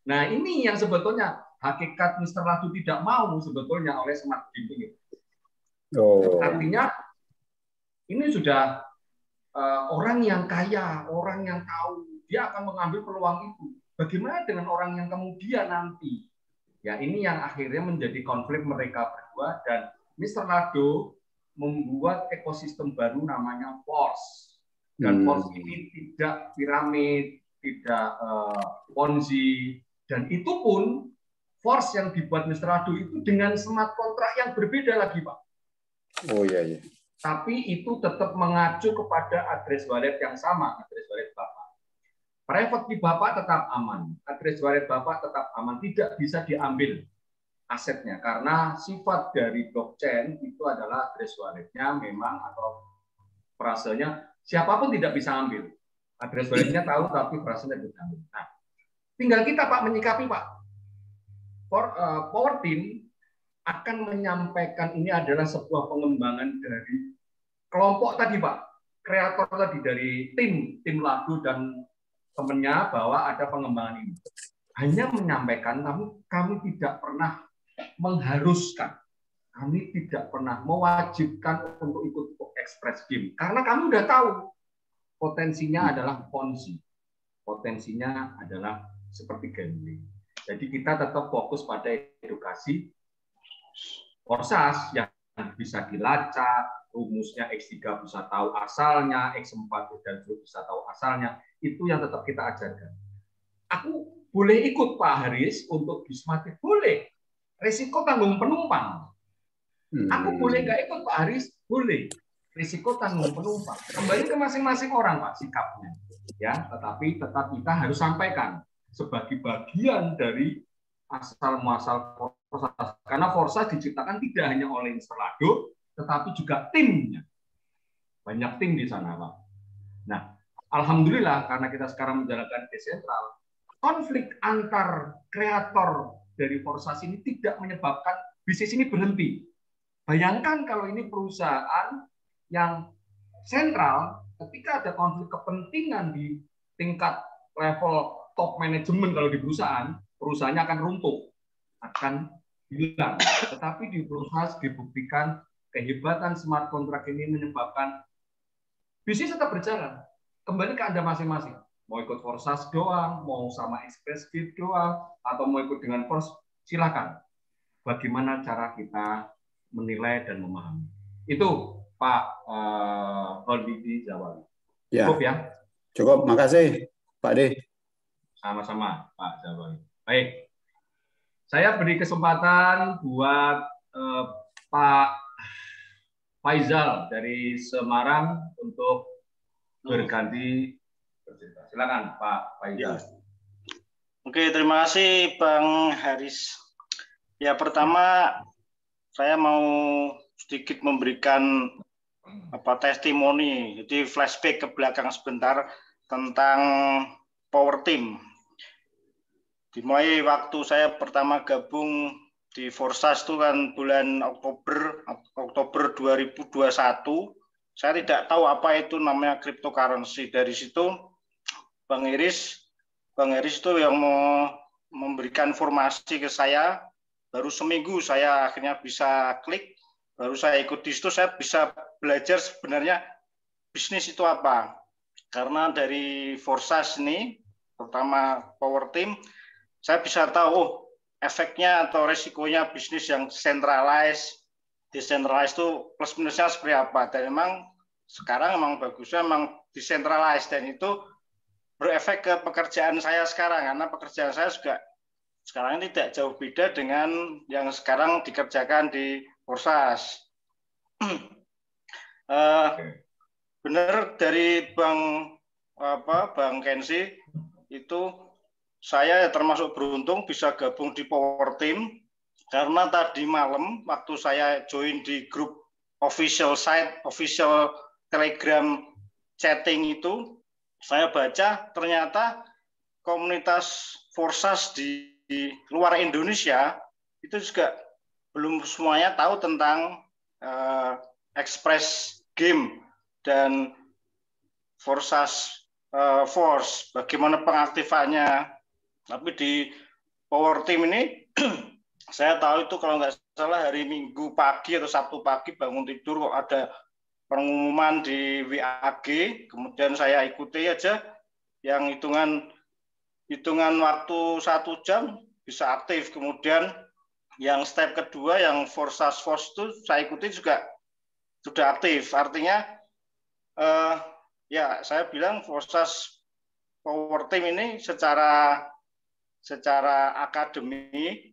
Nah, ini yang sebetulnya hakikat Mr. Lado tidak mau sebetulnya oleh smart game ini. Artinya ini sudah orang yang kaya, orang yang tahu, dia akan mengambil peluang itu. Bagaimana dengan orang yang kemudian nanti? Ya, ini yang akhirnya menjadi konflik mereka berdua, dan Mr. Lado membuat ekosistem baru namanya Force. Dan Force ini tidak piramid, tidak Ponzi, dan itu pun Force yang dibuat Mr. Lado itu dengan smart kontrak yang berbeda lagi, Pak. Oh iya, iya. Tapi itu tetap mengacu kepada address wallet yang sama, address wallet Bapak. Private key Bapak tetap aman, address wallet Bapak tetap aman, tidak bisa diambil asetnya, karena sifat dari blockchain itu adalah address walletnya memang, atau frasenya siapapun tidak bisa ambil. Address walletnya tahu, tapi frasenya tidak ambil. Nah, tinggal kita, Pak, menyikapi, Pak. Power Team akan menyampaikan ini adalah sebuah pengembangan dari kelompok tadi, Pak, kreator tadi, dari tim Lado dan temannya, bahwa ada pengembangan ini. Hanya menyampaikan, kami tidak pernah mengharuskan, kami tidak pernah mewajibkan untuk ikut Express Game, karena kami sudah tahu potensinya adalah Ponzi, potensinya adalah seperti gambling. Jadi kita tetap fokus pada edukasi Forsas yang bisa dilacak, rumusnya X3 bisa tahu asalnya, X4 dan bisa tahu asalnya, itu yang tetap kita ajarkan. Aku boleh ikut Pak Haris untuk Bismatik? Boleh. Risiko tanggung penumpang. Aku boleh nggak ikut Pak Haris? Boleh. Risiko tanggung penumpang. Kembali ke masing-masing orang, Pak, sikapnya. Ya, tetapi tetap kita harus sampaikan sebagai bagian dari asal muasal Forsas. Karena Forsas diciptakan tidak hanya oleh Mr. Lado, tetapi juga timnya. Banyak tim di sana, Pak. Nah, alhamdulillah karena kita sekarang menjalankan desentral, konflik antar kreator dari Forsas ini tidak menyebabkan bisnis ini berhenti. Bayangkan kalau ini perusahaan yang sentral, ketika ada konflik kepentingan di tingkat level top manajemen, kalau di perusahaan, perusahaannya akan runtuh, akan hilang. Tetapi di Forsas dibuktikan kehebatan smart contract ini menyebabkan bisnis tetap berjalan. Kembali ke Anda masing-masing. Mau ikut Forsas doang, mau sama Express Game doang, atau mau ikut dengan Force, silakan. Bagaimana cara kita menilai dan memahami. Itu Pak Holdi Jawa. Ya. Cukup ya? Cukup, makasih Pak D. Sama-sama Pak Jawa. Baik. Saya beri kesempatan buat Pak Faizal dari Semarang untuk berganti bercerita. Silakan Pak Faizal. Ya. Oke, terima kasih Bang Haris. Ya, pertama saya mau sedikit memberikan testimoni, jadi flashback ke belakang sebentar tentang Power Team. Dimulai waktu saya pertama gabung di Forsas itu kan bulan Oktober 2021. Saya tidak tahu apa itu namanya cryptocurrency. Dari situ Bang Iris itu yang mau memberikan informasi ke saya. Baru seminggu saya akhirnya bisa klik, baru saya ikut di situ, saya bisa belajar sebenarnya bisnis itu apa. Karena dari Forsas ini, terutama Power Team, saya bisa tahu efeknya atau resikonya bisnis yang centralized, decentralized itu plus minusnya seperti apa. Dan memang sekarang memang bagusnya memang decentralized, dan itu berefek ke pekerjaan saya sekarang, karena pekerjaan saya juga sekarang ini tidak jauh beda dengan yang sekarang dikerjakan di Forsas. Benar dari Bang Kensi itu, saya termasuk beruntung bisa gabung di Power Team, karena tadi malam waktu saya join di grup official site, official Telegram chatting itu, saya baca ternyata komunitas Forsas di luar Indonesia itu juga belum semuanya tahu tentang Express Game dan Forsas Force, bagaimana pengaktifannya. Tapi di Power Team ini saya tahu itu kalau nggak salah hari Minggu pagi atau Sabtu pagi bangun tidur kok ada pengumuman di WAG, kemudian saya ikuti aja, yang hitungan waktu 1 jam bisa aktif. Kemudian yang step kedua yang Forsas Force itu saya ikuti juga sudah aktif. Artinya ya saya bilang Forsas Power Team ini secara akademi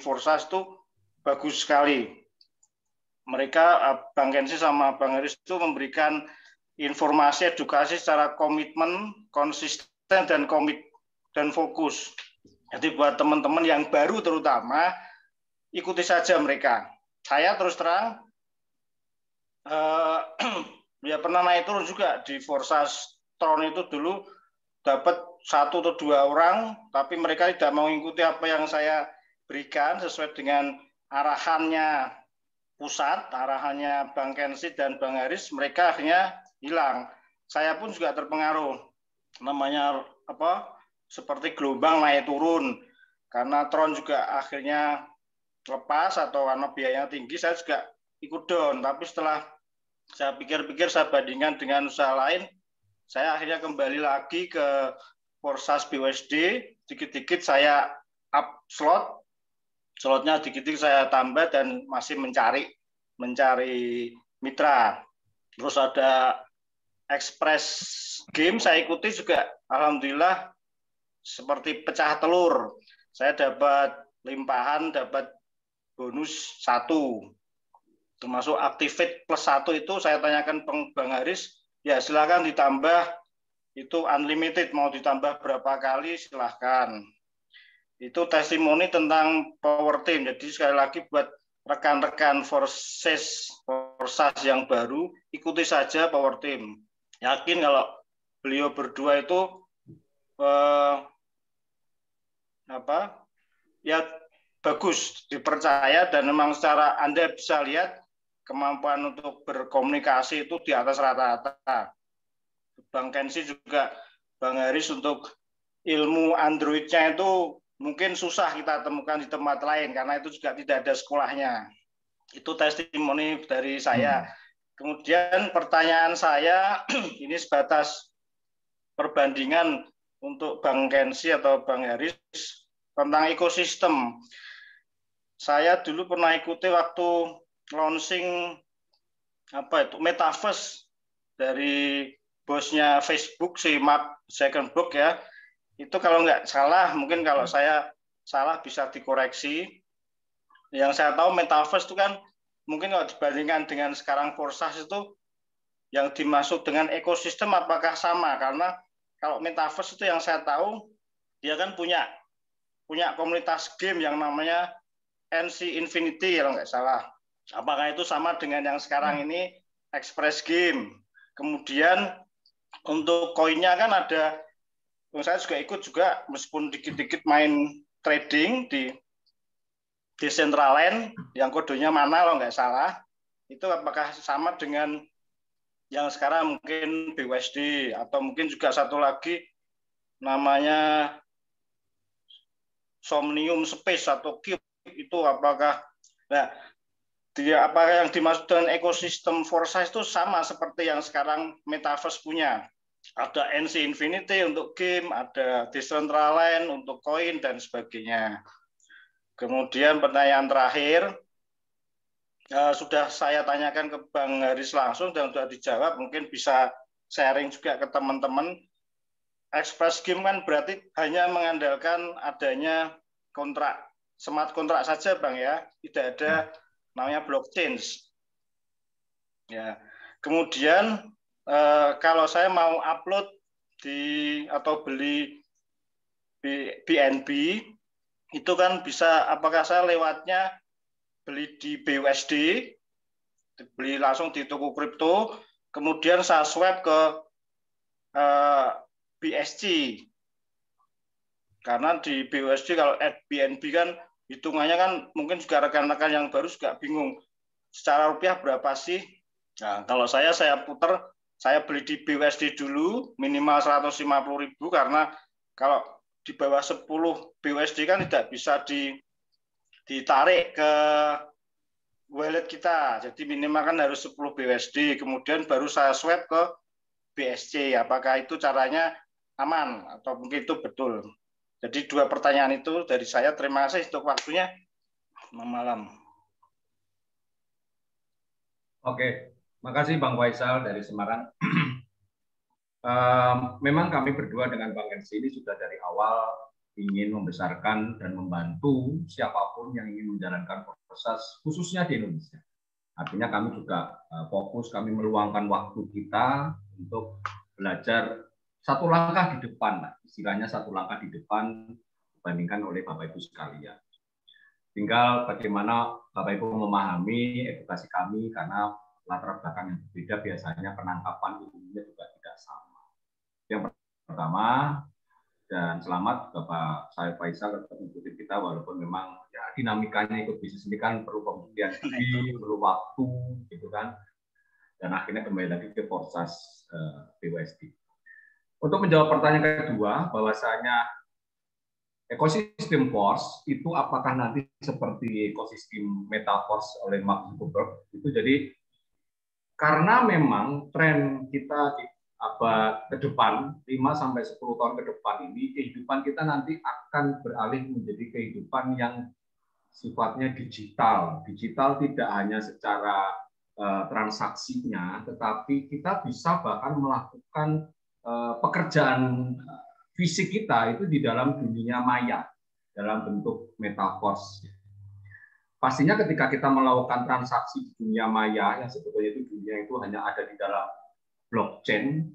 Forsas itu bagus sekali. Mereka Bang Kensi sama Bang Haris itu memberikan informasi edukasi secara komitmen, konsisten dan fokus. Jadi buat teman-teman yang baru terutama, ikuti saja mereka. Saya terus terang ya pernah naik turun juga di Forsas Tron itu dulu, dapat 1 atau 2 orang, tapi mereka tidak mau mengikuti apa yang saya berikan sesuai dengan arahannya pusat, arahannya Bang Kensi dan Bang Haris, mereka akhirnya hilang. Saya pun juga terpengaruh. Namanya seperti gelombang naik turun. Karena Tron juga akhirnya lepas atau karena biayanya tinggi, saya juga ikut down. Tapi setelah saya pikir-pikir, saya bandingkan dengan usaha lain, saya akhirnya kembali lagi ke Forsas BUSD. Dikit-dikit saya up slotnya dikit-dikit saya tambah dan masih mencari mitra. Terus ada Express Game saya ikuti juga, alhamdulillah seperti pecah telur. Saya dapat limpahan, dapat bonus 1. Termasuk Activate plus 1 itu saya tanyakan Bang Haris, ya silakan ditambah, itu unlimited, mau ditambah berapa kali silahkan. Itu testimoni tentang Power Team. Jadi sekali lagi buat rekan-rekan Forsas yang baru, ikuti saja Power Team. Yakin kalau beliau berdua itu ya bagus, dipercaya, dan memang secara Anda bisa lihat kemampuan untuk berkomunikasi itu di atas rata-rata. Bang Kensi juga, Bang Haris untuk ilmu Android-nya itu mungkin susah kita temukan di tempat lain karena itu juga tidak ada sekolahnya. Itu testimoni dari saya. Kemudian pertanyaan saya ini sebatas perbandingan untuk Bang Kensi atau Bang Haris tentang ekosistem. Saya dulu pernah ikuti waktu launching Metaverse dari bosnya Facebook, si Mark Zuckerberg ya. Itu kalau nggak salah, mungkin kalau saya salah bisa dikoreksi. Yang saya tahu Metaverse itu kan mungkin kalau dibandingkan dengan sekarang Forsas itu yang dimaksud dengan ekosistem apakah sama? Karena kalau Metaverse itu yang saya tahu dia kan punya komunitas game yang namanya NC Infinity kalau nggak salah. Apakah itu sama dengan yang sekarang ini Express Game? Kemudian untuk koinnya kan ada, saya juga ikut juga meskipun dikit-dikit main trading di Decentraland yang kodenya mana kalau nggak salah. Itu apakah sama dengan yang sekarang mungkin BUSD atau mungkin juga satu lagi namanya Somnium Space atau Cube itu apakah apakah yang dimaksud dengan ekosistem Foresight itu sama seperti yang sekarang Metaverse punya? Ada NC Infinity untuk game, ada Decentraland untuk koin dan sebagainya. Kemudian pertanyaan terakhir, sudah saya tanyakan ke Bang Haris langsung dan sudah dijawab, mungkin bisa sharing juga ke teman-teman. Express Game kan berarti hanya mengandalkan adanya kontrak, smart kontrak saja Bang ya, tidak ada namanya blockchain. Ya. Kemudian kalau saya mau upload atau beli BNB itu kan bisa, apakah saya lewatnya beli di BUSD, beli langsung di toko kripto, kemudian saya swap ke BSC. Karena di BUSD kalau BNB kan hitungannya kan mungkin juga rekan-rekan yang baru juga bingung. Secara rupiah berapa sih? Nah, kalau saya putar, saya beli di BUSD dulu minimal 150.000 karena kalau di bawah 10 BUSD kan tidak bisa ditarik ke wallet kita. Jadi minimal kan harus 10 BUSD. Kemudian baru saya swap ke BSC. Apakah itu caranya aman atau mungkin itu betul? Jadi 2 pertanyaan itu dari saya. Terima kasih untuk waktunya. Malam. Oke, makasih Bang Faisal dari Semarang. Memang kami berdua dengan Bang Ensi ini sudah dari awal ingin membesarkan dan membantu siapapun yang ingin menjalankan proses, khususnya di Indonesia. Artinya kami juga fokus, kami meluangkan waktu kita untuk belajar satu langkah di depan, istilahnya satu langkah di depan dibandingkan oleh Bapak Ibu sekalian. Tinggal bagaimana Bapak Ibu memahami edukasi kami, karena latar belakang yang berbeda biasanya penangkapan ilmunya juga tidak sama. Yang pertama, dan selamat Bapak Syed Faisal tetap mengikuti kita, walaupun memang ya, dinamikanya ikut bisnis ini kan perlu pembuktian diri, perlu waktu, gitu kan. Dan akhirnya kembali lagi ke proses BUSD. Untuk menjawab pertanyaan kedua, bahwasanya ekosistem Force itu apakah nanti seperti ekosistem Metaverse oleh Mark Zuckerberg? Itu jadi karena memang tren kita di abad ke depan, 5-10 tahun ke depan ini, kehidupan kita nanti akan beralih menjadi kehidupan yang sifatnya digital. Digital tidak hanya secara transaksinya, tetapi kita bisa bahkan melakukan pekerjaan fisik kita itu di dalam dunia maya, dalam bentuk metaverse. Pastinya ketika kita melakukan transaksi di dunia maya, yang sebetulnya itu dunia itu hanya ada di dalam blockchain,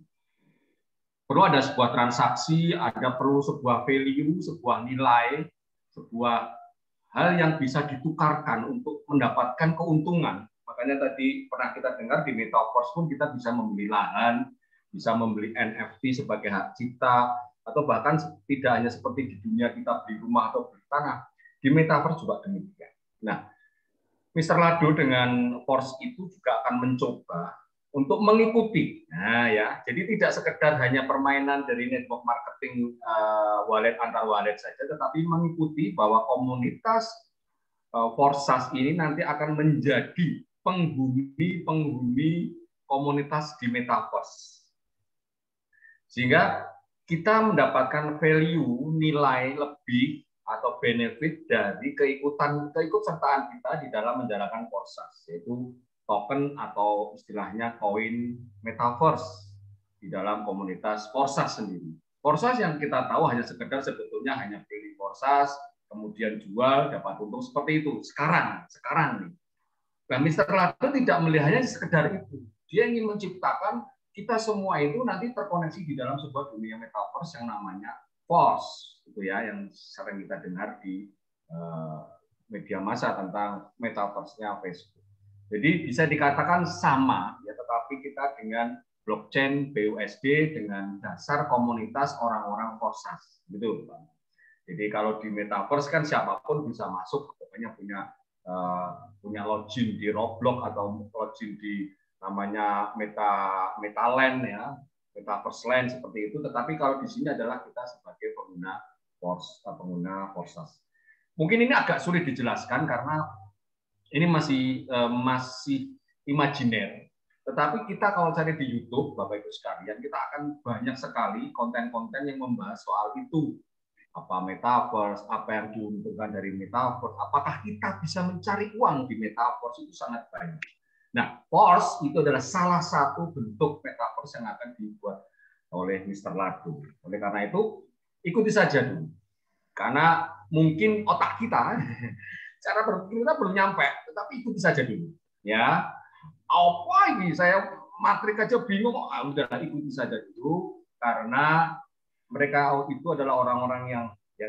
perlu ada sebuah transaksi, perlu sebuah value, sebuah nilai, sebuah hal yang bisa ditukarkan untuk mendapatkan keuntungan. Makanya tadi pernah kita dengar di Metaverse pun kita bisa membeli lahan, bisa membeli NFT sebagai hak cipta, atau bahkan tidak hanya seperti di dunia kita beli rumah atau beli tanah, di Metaverse juga demikian. Nah, Mr. Lado dengan Force itu juga akan mencoba untuk mengikuti. Nah ya, jadi tidak sekedar hanya permainan dari network marketing wallet antar wallet saja, tetapi mengikuti bahwa komunitas Forsas ini nanti akan menjadi penghuni komunitas di Metaverse. Sehingga kita mendapatkan value, nilai lebih atau benefit dari keikutsertaan kita di dalam menjalankan Forsas, yaitu token atau istilahnya koin Metaverse di dalam komunitas Forsas sendiri. Forsas yang kita tahu hanya sekedar sebetulnya hanya beli Forsas, kemudian jual, dapat untung seperti itu. Sekarang nih. Nah, Mr. Lado tidak melihatnya sekedar itu. Dia ingin menciptakan kita semua itu nanti terkoneksi di dalam sebuah dunia Metaverse yang namanya Force, gitu ya, yang sering kita dengar di media massa tentang metaverse-nya Facebook. Jadi bisa dikatakan sama, ya, tetapi kita dengan blockchain BUSD dengan dasar komunitas orang-orang Forsas, gitu, Pak. Jadi kalau di metaverse kan siapapun bisa masuk, pokoknya punya login di Roblox atau login di namanya Metaland, ya, Metaverse Land seperti itu. Tetapi kalau di sini adalah kita sebagai pengguna Forsas. Mungkin ini agak sulit dijelaskan karena ini masih imajiner. Tetapi kita kalau cari di YouTube, Bapak Ibu sekalian, kita akan banyak sekali konten-konten yang membahas soal itu. Apa metaverse, apa yang diuntungkan dari metaverse, apakah kita bisa mencari uang di metaverse, itu sangat banyak. Nah, Force itu adalah salah satu bentuk metaverse yang akan dibuat oleh Mr. Lado. Oleh karena itu, ikuti saja dulu. Karena mungkin otak kita, cara berpikir kita belum nyampe, tetapi ikuti saja dulu. Ya, apa ini? Saya matrik aja bingung. Udah ikuti saja dulu, karena mereka itu adalah orang-orang yang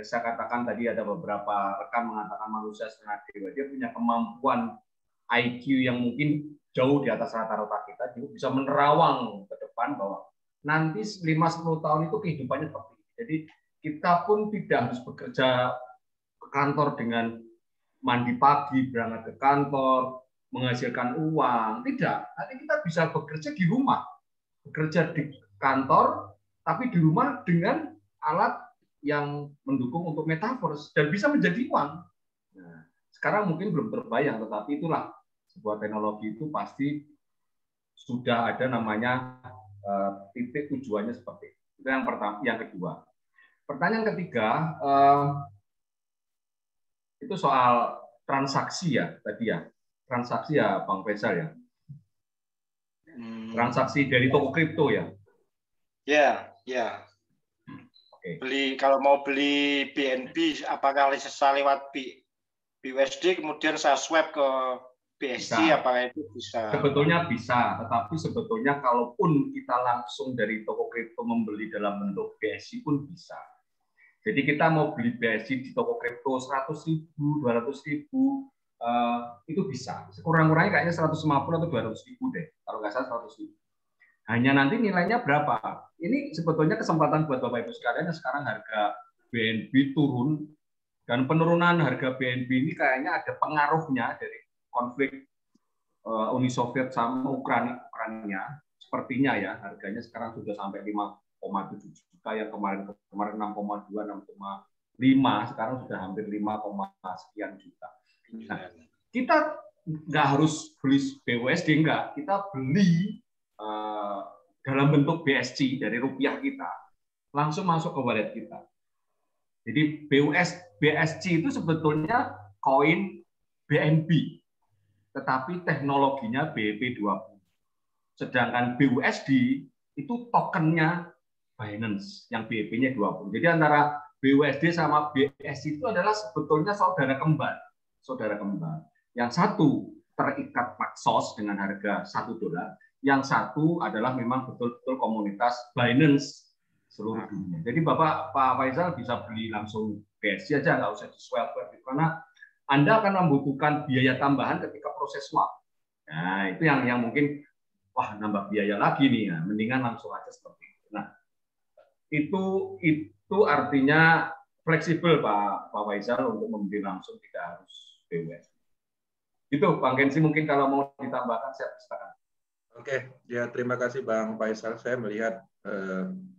saya katakan tadi, ada beberapa rekan mengatakan manusia setengah dewa. Dia punya kemampuan IQ yang mungkin jauh di atas rata-rata kita, juga bisa menerawang ke depan bahwa nanti 5-10 tahun itu kehidupannya seperti ini. Jadi kita pun tidak harus bekerja ke kantor dengan mandi pagi, berangkat ke kantor, menghasilkan uang. Tidak, nanti kita bisa bekerja di rumah. Bekerja di kantor, tapi di rumah dengan alat yang mendukung untuk metaverse dan bisa menjadi uang. Nah, sekarang mungkin belum terbayang, tetapi itulah sebuah teknologi itu pasti sudah ada namanya titik tujuannya seperti itu. Itu yang pertama. Yang kedua, pertanyaan ketiga itu soal transaksi, ya tadi, ya transaksi, ya Bang Faisal, ya transaksi dari toko kripto, ya. Ya. Oke. Kalau mau beli BNB, apakah bisa lewat BUSD, kemudian saya swap ke BSC, apakah itu bisa? Sebetulnya bisa, tetapi sebetulnya kalaupun kita langsung dari toko kripto membeli dalam bentuk BSC pun bisa. Jadi kita mau beli BSC di toko kripto 100.000, 200.000, itu bisa. Sekurang-kurangnya kayaknya 150 atau 200.000 deh, kalau nggak salah 100.000. Hanya nanti nilainya berapa? Ini sebetulnya kesempatan buat Bapak Ibu sekalian yang sekarang harga BNB turun, dan penurunan harga BNB ini kayaknya ada pengaruhnya dari konflik Uni Soviet sama Ukraina. Sepertinya ya, harganya sekarang sudah sampai 5,7 juta, yang kemarin 6,2, 6,5, sekarang sudah hampir 5, sekian juta. Nah, kita nggak harus beli BUSD, enggak. Kita beli dalam bentuk BSC dari rupiah kita, langsung masuk ke wallet kita. Jadi BSC itu sebetulnya koin BNB, tetapi teknologinya BEP20. Sedangkan BUSD itu tokennya Binance yang BEP-nya 20. Jadi antara BUSD sama BSC itu adalah sebetulnya saudara kembar. Yang satu terikat Paxos dengan harga $1, yang satu adalah memang betul-betul komunitas Binance seluruh dunia. Jadi Pak Faisal bisa beli langsung BSC aja, nggak usah di swap, karena Anda akan membutuhkan biaya tambahan ketika proses swap. Nah, itu yang mungkin nambah biaya lagi nih, ya. Mendingan langsung aja seperti itu. Nah, itu artinya fleksibel Pak Faisal untuk membeli langsung, tidak harus BUSD. Itu Bang Kensi, mungkin kalau mau ditambahkan saya silakan. Oke, ya terima kasih Bang Faisal. Saya melihat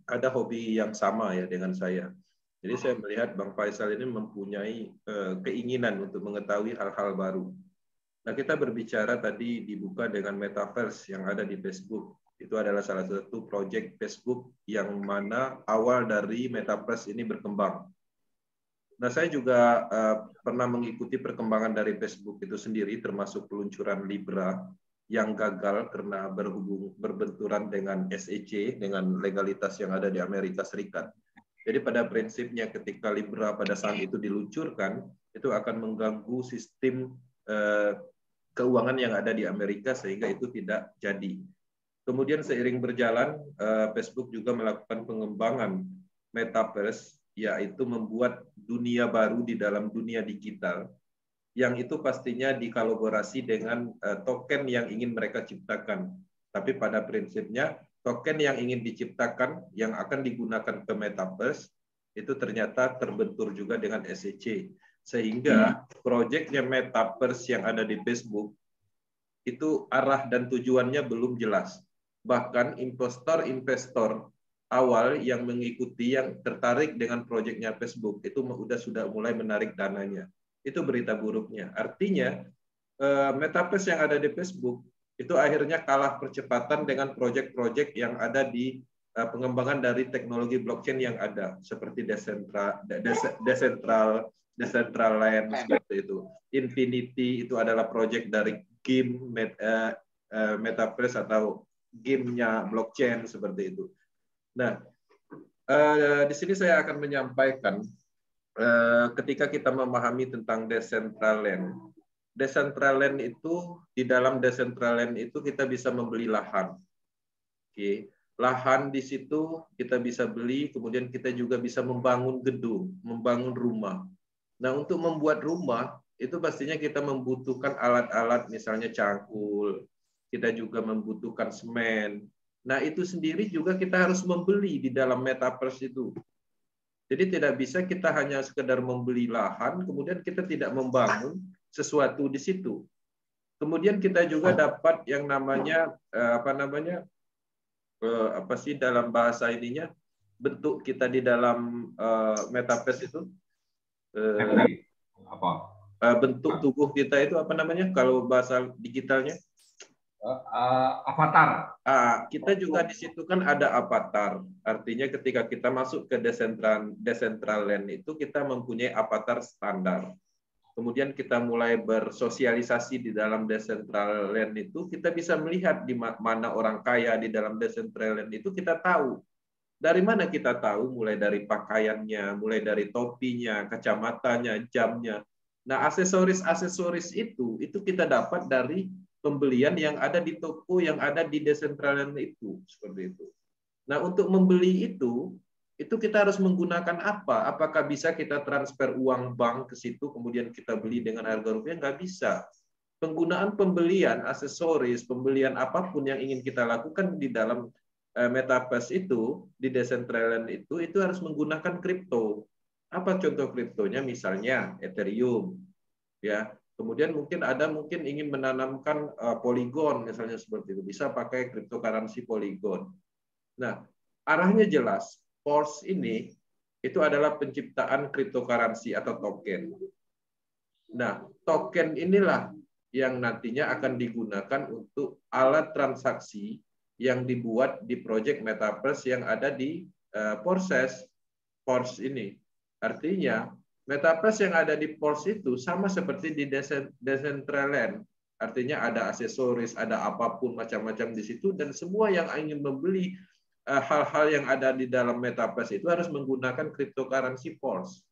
ada hobi yang sama ya dengan saya. Jadi saya melihat Bang Faisal ini mempunyai keinginan untuk mengetahui hal-hal baru. Nah, kita berbicara tadi dibuka dengan metaverse yang ada di Facebook. Itu adalah salah satu proyek Facebook yang mana awal dari metaverse ini berkembang. Nah, saya juga pernah mengikuti perkembangan dari Facebook itu sendiri, termasuk peluncuran Libra yang gagal karena berbenturan dengan SEC, dengan legalitas yang ada di Amerika Serikat. Jadi pada prinsipnya ketika Libra pada saat itu diluncurkan, itu akan mengganggu sistem keuangan yang ada di Amerika sehingga itu tidak jadi. Kemudian seiring berjalan, Facebook juga melakukan pengembangan metaverse, yaitu membuat dunia baru di dalam dunia digital, yang itu pastinya dikolaborasi dengan token yang ingin mereka ciptakan. Tapi pada prinsipnya token yang ingin diciptakan yang akan digunakan ke Metaverse itu ternyata terbentur juga dengan SEC. Sehingga proyeknya Metaverse yang ada di Facebook itu arah dan tujuannya belum jelas. Bahkan investor-investor awal yang mengikuti, yang tertarik dengan proyeknya Facebook itu sudah mulai menarik dananya. Itu berita buruknya. Artinya Metaverse yang ada di Facebook itu akhirnya kalah percepatan dengan proyek-proyek yang ada di pengembangan dari teknologi blockchain yang ada, seperti Decentraland seperti itu. Infinity itu adalah proyek dari game Metaverse atau gamenya blockchain seperti itu. Nah, di sini saya akan menyampaikan ketika kita memahami tentang Decentraland. Decentraland itu, di dalam Decentraland itu kita bisa membeli lahan. Oke. Lahan di situ kita bisa beli, kemudian kita juga bisa membangun gedung, membangun rumah. Nah, untuk membuat rumah, itu pastinya kita membutuhkan alat-alat, misalnya cangkul, kita juga membutuhkan semen. Nah, itu sendiri juga kita harus membeli di dalam Metaverse itu. Jadi tidak bisa kita hanya sekedar membeli lahan, kemudian kita tidak membangun sesuatu di situ. Kemudian kita juga dapat yang namanya dalam bahasa ininya, bentuk kita di dalam Metaverse itu bentuk tubuh kita itu apa namanya kalau bahasa digitalnya? Avatar. Kita juga di situ kan ada avatar. Artinya ketika kita masuk ke Decentraland itu kita mempunyai avatar standar. Kemudian kita mulai bersosialisasi di dalam Decentraland itu, kita bisa melihat di mana orang kaya di dalam Decentraland itu kita tahu. Dari mana kita tahu? Mulai dari pakaiannya, mulai dari topinya, kacamatanya, jamnya. Nah, aksesoris itu kita dapat dari pembelian yang ada di toko yang ada di Decentraland itu, seperti itu. Nah, untuk membeli itu kita harus menggunakan apa? Apakah bisa kita transfer uang bank ke situ, kemudian kita beli dengan harga rupiah? Nggak bisa. Penggunaan pembelian aksesoris, pembelian apapun yang ingin kita lakukan di dalam Metaverse itu, di Decentraland itu harus menggunakan kripto. Apa contoh kriptonya? Misalnya Ethereum, ya. Kemudian mungkin ingin menanamkan Polygon misalnya seperti itu, bisa pakai cryptocurrency Polygon. Nah, arahnya jelas. Force ini itu adalah penciptaan cryptocurrency atau token. Nah, token inilah yang nantinya akan digunakan untuk alat transaksi yang dibuat di project Metaverse yang ada di Force ini. Artinya Metaverse yang ada di Force itu sama seperti di Decentraland. Artinya ada aksesoris, ada apapun macam-macam di situ, dan semua yang ingin membeli hal-hal yang ada di dalam Metaverse itu harus menggunakan cryptocurrency Force.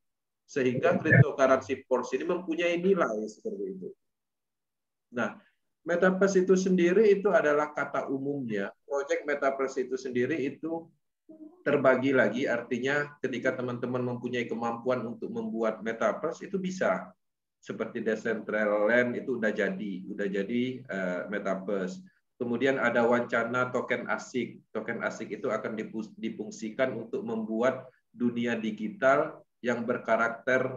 Sehingga cryptocurrency Force ini mempunyai nilai seperti itu. Nah, Metaverse itu sendiri itu adalah kata umumnya. Project Metaverse itu sendiri itu terbagi lagi, artinya ketika teman-teman mempunyai kemampuan untuk membuat Metaverse itu bisa. Seperti Decentraland itu udah jadi Metaverse. Kemudian ada wacana token ASIC. Token ASIC itu akan difungsikan untuk membuat dunia digital yang berkarakter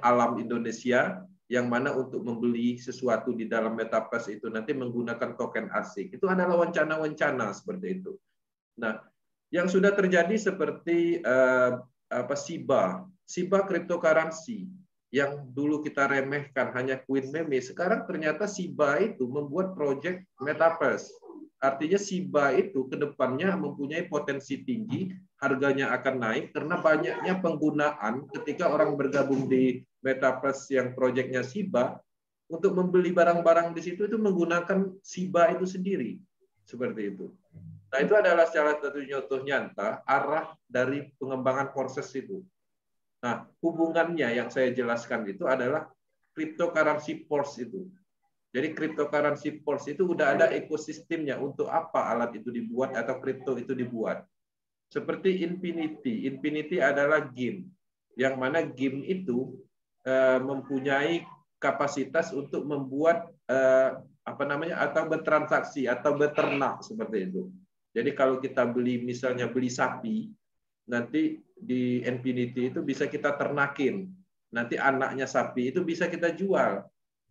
alam Indonesia, yang mana untuk membeli sesuatu di dalam Metaverse itu nanti menggunakan token ASIC. Itu adalah wacana-wacana seperti itu. Nah, yang sudah terjadi seperti SIBA cryptocurrency yang dulu kita remehkan hanya Queen Meme, sekarang ternyata SIBA itu membuat project Metaverse. Artinya SIBA itu ke depannya mempunyai potensi tinggi, harganya akan naik karena banyaknya penggunaan ketika orang bergabung di Metaverse yang projectnya SIBA untuk membeli barang-barang di situ itu menggunakan SIBA itu sendiri. Seperti itu. Nah, itu adalah salah satu contoh nyata arah dari pengembangan proses itu. Nah, hubungannya yang saya jelaskan itu adalah cryptocurrency Force itu. Jadi cryptocurrency Force itu udah ada ekosistemnya untuk apa alat itu dibuat atau kripto itu dibuat. Seperti Infinity. Infinity adalah game. Yang mana game itu mempunyai kapasitas untuk membuat atau bertransaksi atau beternak seperti itu. Jadi kalau kita misalnya beli sapi, nanti di Nfinity itu bisa kita ternakin. Nanti anaknya sapi itu bisa kita jual.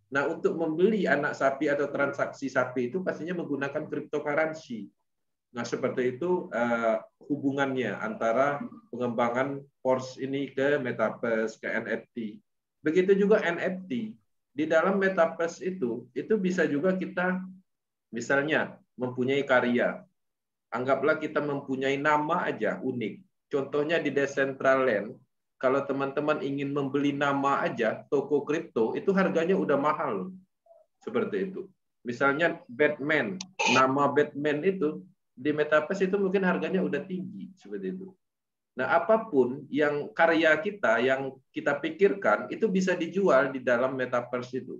Nah, untuk membeli anak sapi atau transaksi sapi itu pastinya menggunakan cryptocurrency. Nah, seperti itu hubungannya antara pengembangan Force ini ke Metaverse, ke NFT. Begitu juga NFT. Di dalam Metaverse itu bisa juga kita misalnya mempunyai karya. Anggaplah kita mempunyai nama aja unik. Contohnya di Decentraland, kalau teman-teman ingin membeli nama aja, toko kripto, itu harganya udah mahal. Seperti itu. Misalnya Batman, nama Batman itu, di Metaverse itu mungkin harganya udah tinggi. Seperti itu. Nah, apapun yang karya kita, yang kita pikirkan, itu bisa dijual di dalam Metaverse itu.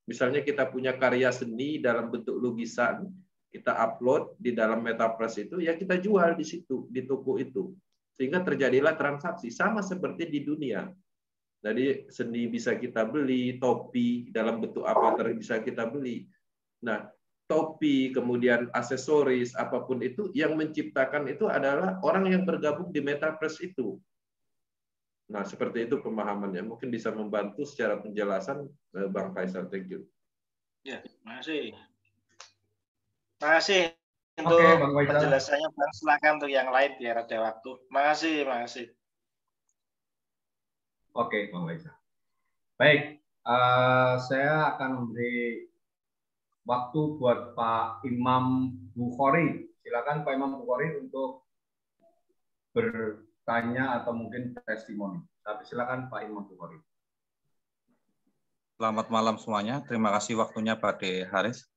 Misalnya kita punya karya seni dalam bentuk lukisan, kita upload di dalam Metaverse itu, ya kita jual di situ, di toko itu. Sehingga terjadilah transaksi, sama seperti di dunia. Jadi seni bisa kita beli, topi dalam bentuk avatar bisa kita beli. Nah, topi, kemudian aksesoris, apapun itu, yang menciptakan itu adalah orang yang bergabung di Metaverse itu. Nah, seperti itu pemahamannya. Mungkin bisa membantu secara penjelasan, Bang Faisal. Thank you. Ya, terima kasih. Terima kasih untuk penjelasannya, Bang. Silakan untuk yang lain biar ada waktu. Terima kasih, terima kasih. Oke, Bang Faisal. Baik, saya akan memberi waktu buat Pak Imam Bukhari. Silakan Pak Imam Bukhari untuk bertanya atau mungkin testimoni. Tapi silakan Pak Imam Bukhari. Selamat malam semuanya. Terima kasih waktunya Pak De Haris.